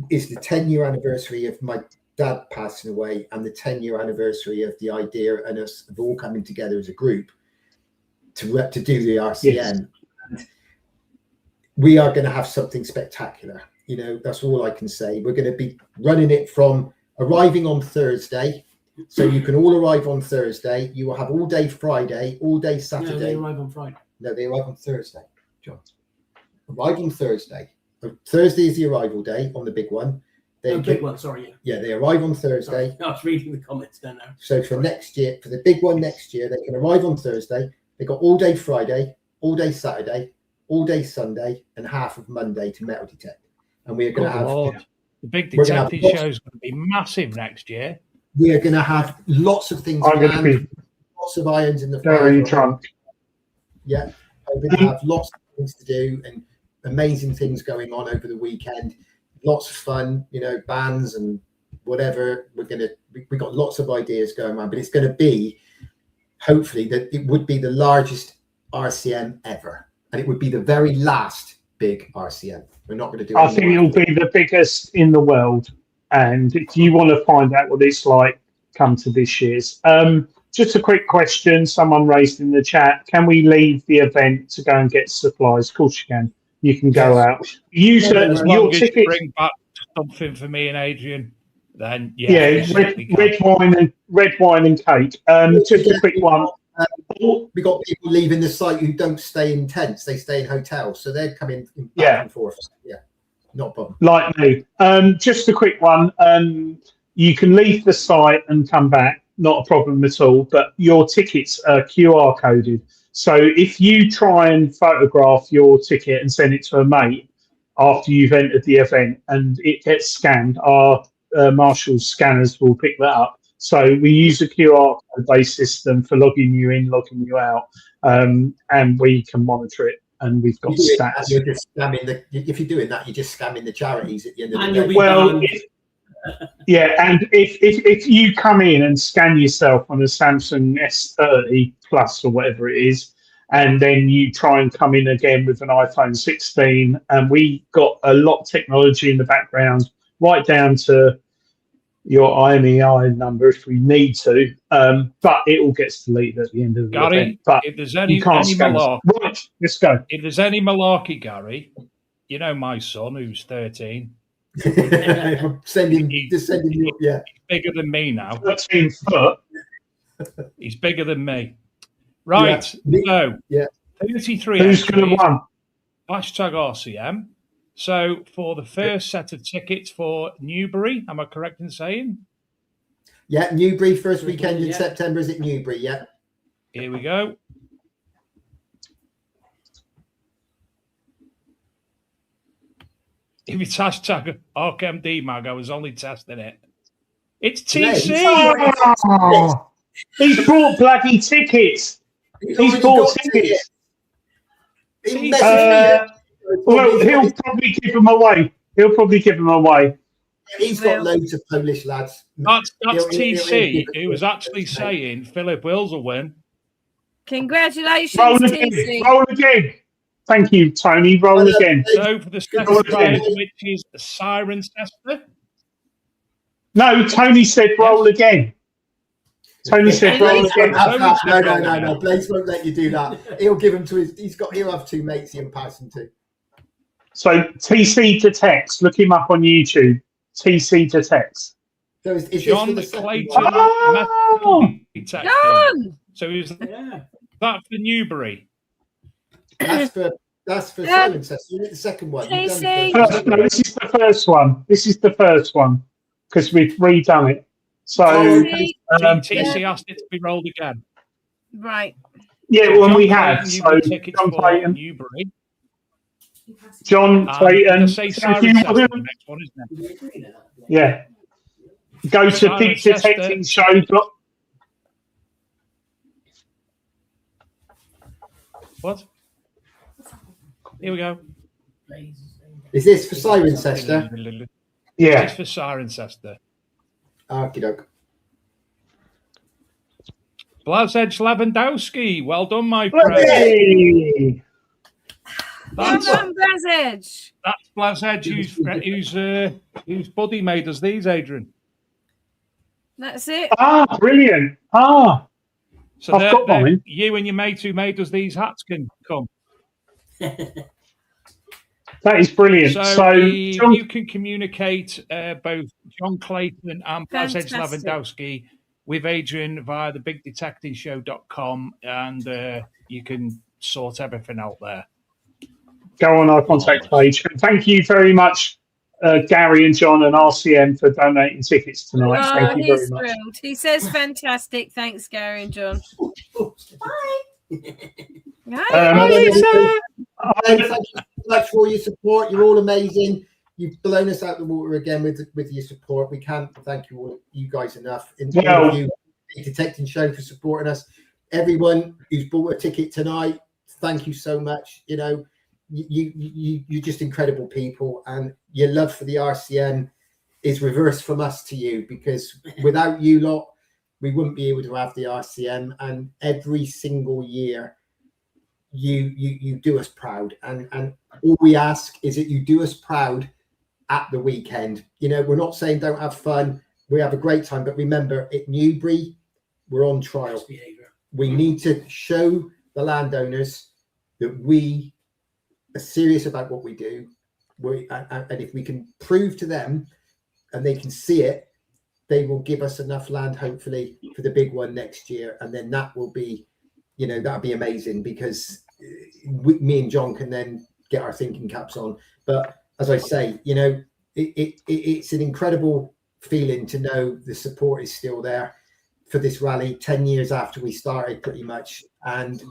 is the 10-year anniversary of my dad passing away and the 10-year anniversary of the idea and us of all coming together as a group to do the RCM. Yes. We are going to have something spectacular. That's all I can say. We're going to be running it from arriving on Thursday. So you can all arrive on Thursday. You will have all day Friday, all day Saturday. No, they arrive on Friday. No, they arrive on Thursday, John. Arrive on Thursday. Thursday is the arrival day on the big one. Big one, sorry. Yeah, they arrive on Thursday. Sorry, I was reading the comments down there. So for next year, for the big one next year, they can arrive on Thursday. They got all day Friday, all day Saturday, all day Sunday, and half of Monday to metal detect. And we are going to have the big detective show is going to be massive next year. We are going to have lots of things planned, lots of irons in the fire. Very drunk. Yeah, we're going to have lots of things to do and amazing things going on over the weekend. Lots of fun, bands and whatever. We got lots of ideas going on, but it's going to be, hopefully, that it would be the largest RCM ever, and it would be the very last big RCM. We're not going to do. I think it'll be the biggest in the world. And if you want to find out what it's like, come to this year's. Just a quick question someone raised in the chat. Can we leave the event to go and get supplies? Of course you can. You can go out. Use your ticket. Bring back something for me and Adrian. Then red wine and cake. Just a quick one. We got people leaving the site who don't stay in tents; they stay in hotels, so they're coming back and forth. Yeah, not a problem. Like me. Just a quick one. You can leave the site and come back, not a problem at all. But your tickets are QR coded, so if you try and photograph your ticket and send it to a mate after you've entered the event and it gets scanned, our Marshall's scanners will pick that up. So we use a QR code-based system for logging you in, logging you out, and we can monitor it. And we've got stats. You're just scamming if you're doing that, you're just scamming the charities at the end of the day. Well, and if you come in and scan yourself on a Samsung S30 Plus or whatever it is, and then you try and come in again with an iPhone 16, and we got a lot of technology in the background, right down to your IMEI number if we need to, but it all gets deleted at the end of the event. But if there's any malarkey, right, let's go. If there's any malarkey, Gary, you know my son who's 13. Send him. Yeah, he's bigger than me now. 13 foot. He's bigger than me. Right. So 33. Who's going to win? Hashtag RCM. So for the first set of tickets for Newbury, am I correct in saying? Yeah, Newbury, first weekend in September is at Newbury, yeah. Here we go. If it's hashtag ArcMD Mag, I was only testing it. It's TC. Oh, he's bought bloody tickets. He's bought tickets. Well, he'll probably give them away. He's got loads of Polish lads. That's TC, who was actually saying Philip Wills will win. Congratulations, TC. Roll again. Thank you, Tony. Roll again. So for the second game, which is Cirencester. No, Tony said roll again. Tony said roll again. No. Blaze won't let you do that. He'll give him to his. He'll have two mates he'll pass them to. So TC to text. Look him up on YouTube. TC to text. So is John this for the Clayton. John. So is that for Newbury? That's for Cirencester. You need the second one. TC. This is the first one. This is the first one because we've redone it. So TC asked it to be rolled again. Right. Yeah, when we had so John Clayton, Newbury. John Clayton. Yeah. Go to bigdetectingshow. What? Here we go. Is this for Cirencester? Yeah. It's for Cirencester. Okie doke. Blazedge Lewandowski. Well done, my friend. Hey! Well done, Blazedge. That's Blazedge whose buddy made us these, Adrian. That's it. Ah, brilliant. Ah. So I've got mine. You and your mate who made us these hats can come. That is brilliant. So you can communicate both John Clayton and Blazedge Lewandowski with Adrian via the bigdetectingshow.com, and you can sort everything out there. Go on our contact page. And thank you very much, Gary and John and RCM for donating tickets tonight. Thank you very much. Thrilled. He says fantastic. Thanks, Gary and John. Bye. Hi, thank you so much for your support. You're all amazing. You've blown us out the water again with your support. We can't thank you guys enough. And you, Detecting Show, for supporting us. Everyone who's bought a ticket tonight, thank you so much. You know, you're just incredible people, and your love for the RCM is reversed from us to you, because without you lot, we wouldn't be able to have the RCM. And every single year, you do us proud, and all we ask is that you do us proud at the weekend. You know, we're not saying don't have fun. We have a great time, but remember, at Newbury, we're on trial. We need to show the landowners that we are serious about what we do. And if we can prove to them and they can see it, they will give us enough land, hopefully, for the big one next year. And then that will be, you know, that'll be amazing, because me and John can then get our thinking caps on. But as I say, you know, it's an incredible feeling to know the support is still there for this rally 10 years after we started, pretty much. And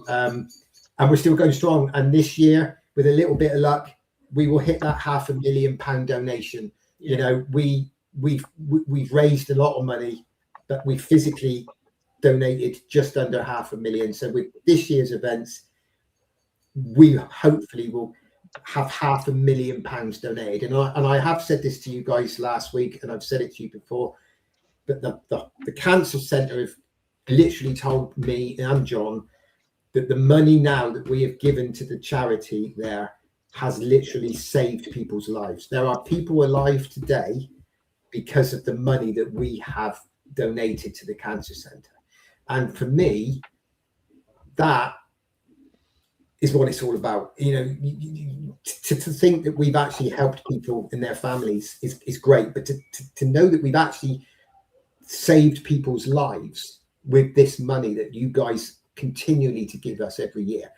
we're still going strong. And this year, with a little bit of luck, we will hit that £500,000 donation. You know, we've raised a lot of money, but we physically donated just under £500,000. So with this year's events, we hopefully will have £500,000 donated. And I have said this to you guys last week, and I've said it to you before, but the Cancer Centre have literally told me and John that the money now that we have given to the charity there has literally saved people's lives. There are people alive today because of the money that we have donated to the Cancer Centre. And for me, that is what it's all about. You know, to think that we've actually helped people and their families is great, but to know that we've actually saved people's lives with this money that you guys continually to give us every year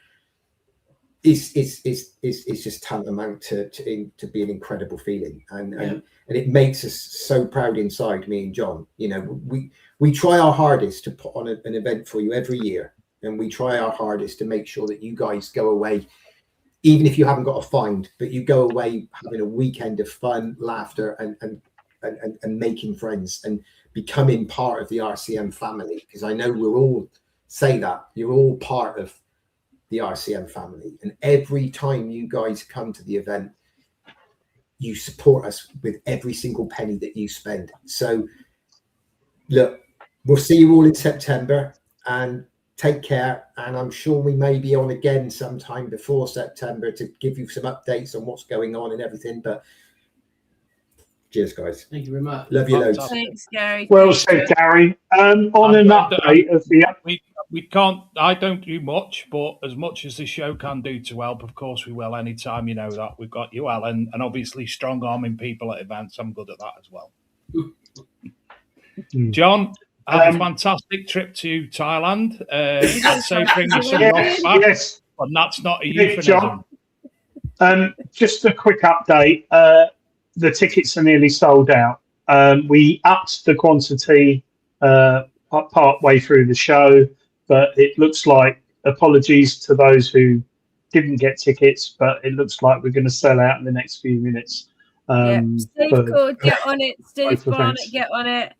is just tantamount to be an incredible feeling, and it makes us so proud inside, me and John. You know, we try our hardest to put on an event for you every year, and we try our hardest to make sure that you guys go away, even if you haven't got a find, but you go away having a weekend of fun, laughter, and making friends and becoming part of the RCM family. Because I know we're all say that you're all part of the RCM family, and every time you guys come to the event, you support us with every single penny that you spend. So look, we'll see you all in September, and take care. And I'm sure we may be on again sometime before September to give you some updates on what's going on and everything. But cheers, guys. Thank you very much. Love you loads. Thanks, Gary. Well said, Gary. On an update of the... We can't, I don't do much, but as much as the show can do to help, of course we will. Anytime, you know that. We've got you, Alan, and obviously strong arming people at events. I'm good at that as well. John, had a fantastic trip to Thailand. I'd say bring us some rocks back, but that's not a euphemism. John, just a quick update. The tickets are nearly sold out. We upped the quantity part way through the show, but it looks like, apologies to those who didn't get tickets, but it looks like we're going to sell out in the next few minutes. Steve Cord, get on it. Steve Barnett, get on it.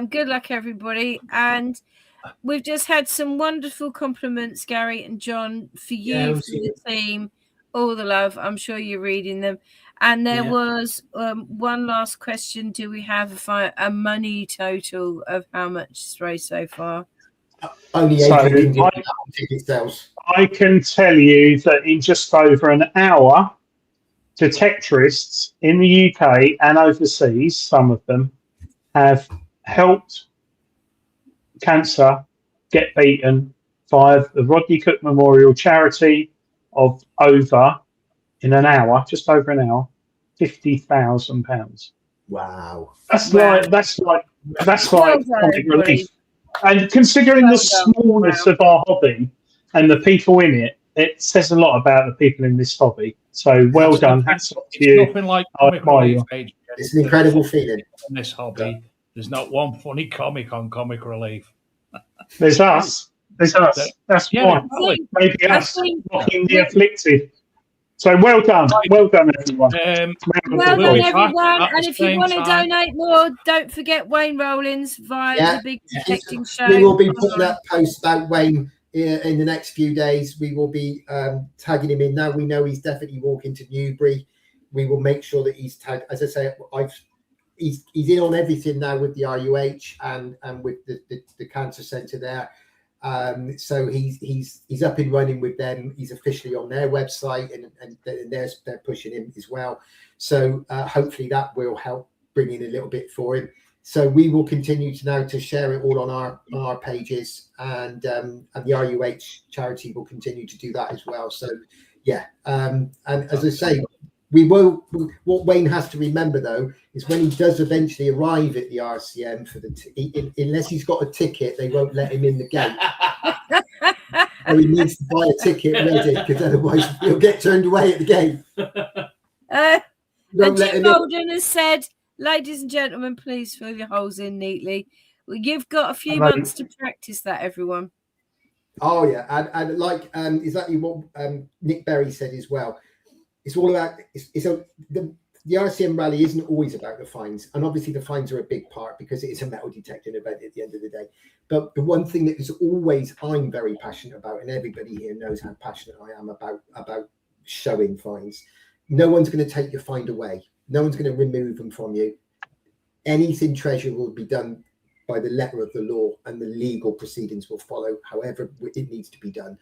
Good luck, everybody. And we've just had some wonderful compliments, Gary and John, for you, for the team. All the love. I'm sure you're reading them. And there was one last question. Do we have a money total of how much is raised so far? Only ticket sales. I can tell you that in just over an hour, detectorists in the UK and overseas, some of them, have helped cancer get beaten via the Rodney Cook Memorial charity of over, in an hour, just over an hour, £50,000. Wow. That's like comic relief. And considering the smallness of our hobby and the people in it, it says a lot about the people in this hobby. So well done. Hats off to you. Nothing like comic relief, it's an incredible feeling. In this hobby, there's not one funny comic on comic relief. There's us. There's us. That's why. Maybe us mocking the afflicted. So well done. Well done, everyone. Well done, everyone. And if you want to donate more, don't forget Wayne Rollins via the Big Detecting Show. We will be putting that post about Wayne in the next few days. We will be tagging him in. Now we know he's definitely walking to Newbury. We will make sure that he's tagged. As I say, he's in on everything now with the RUH and with the Cancer Centre there. So he's up and running with them. He's officially on their website, and they're pushing him as well. So hopefully that will help bring in a little bit for him. So we will continue to share it all on our pages, and the RUH charity will continue to do that as well. So and as I say, we will. What Wayne has to remember though is when he does eventually arrive at the RCM for unless he's got a ticket, they won't let him in the gate. So he needs to buy a ticket ready, because otherwise he'll get turned away at the gate. Jim Golden has said, ladies and gentlemen, please fill your holes in neatly. Well, you've got a few months to practice that, everyone. Oh yeah, and like exactly what Nick Berry said as well. It's all about the the RCM rally isn't always about the fines, and obviously the fines are a big part because it is a metal detecting event at the end of the day. But the one thing that is always I'm very passionate about, and everybody here knows how passionate I am about showing fines. No one's going to take your fine away. No one's going to remove them from you. Anything treasure will be done by the letter of the law, and the legal proceedings will follow however it needs to be done.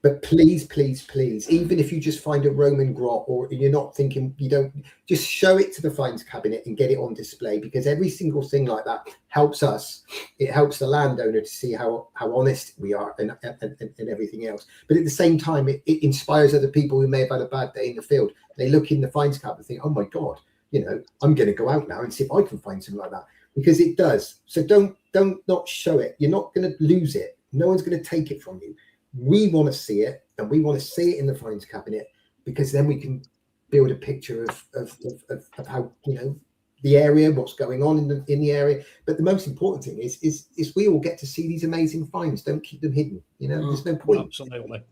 But please, please, please, even if you just find a Roman grot, or you're not thinking, you don't, just show it to the fines cabinet and get it on display, because every single thing like that helps us. It helps the landowner to see how honest we are and everything else. But at the same time, it inspires other people who may have had a bad day in the field. They look in the fines cabinet and think, oh my God, I'm going to go out now and see if I can find something like that, because it does. So don't not show it. You're not going to lose it. No one's going to take it from you. We want to see it, and we want to see it in the fines cabinet, because then we can build a picture of how the area, what's going on in the area. But the most important thing is we all get to see these amazing fines. Don't keep them hidden. There's no point. Absolutely.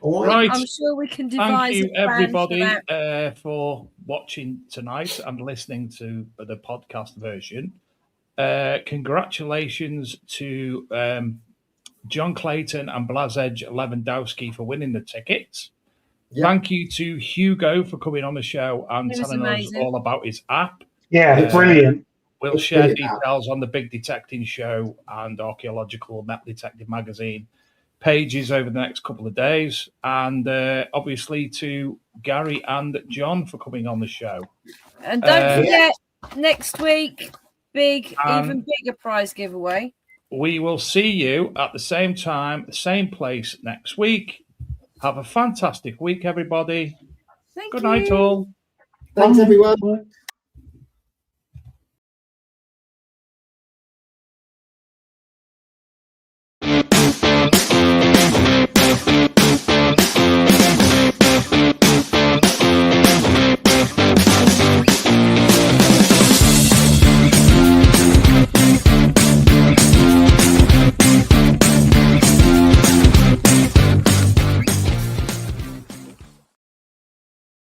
All right. I'm sure we can devise. Thank you, everybody, for watching tonight and listening to the podcast version. Congratulations to John Clayton and Blazej Lewandowski for winning the tickets. Yep. Thank you to Hugo for coming on the show and telling us all about his app. Yeah, brilliant. We'll share details on the Big Detecting Show and Archaeological Metal Detective Magazine pages over the next couple of days. And obviously to Gary and John for coming on the show. And don't forget, next week, even bigger prize giveaway. We will see you at the same time, the same place next week. Have a fantastic week, everybody. Thank Good you. night, all. Thanks, everyone.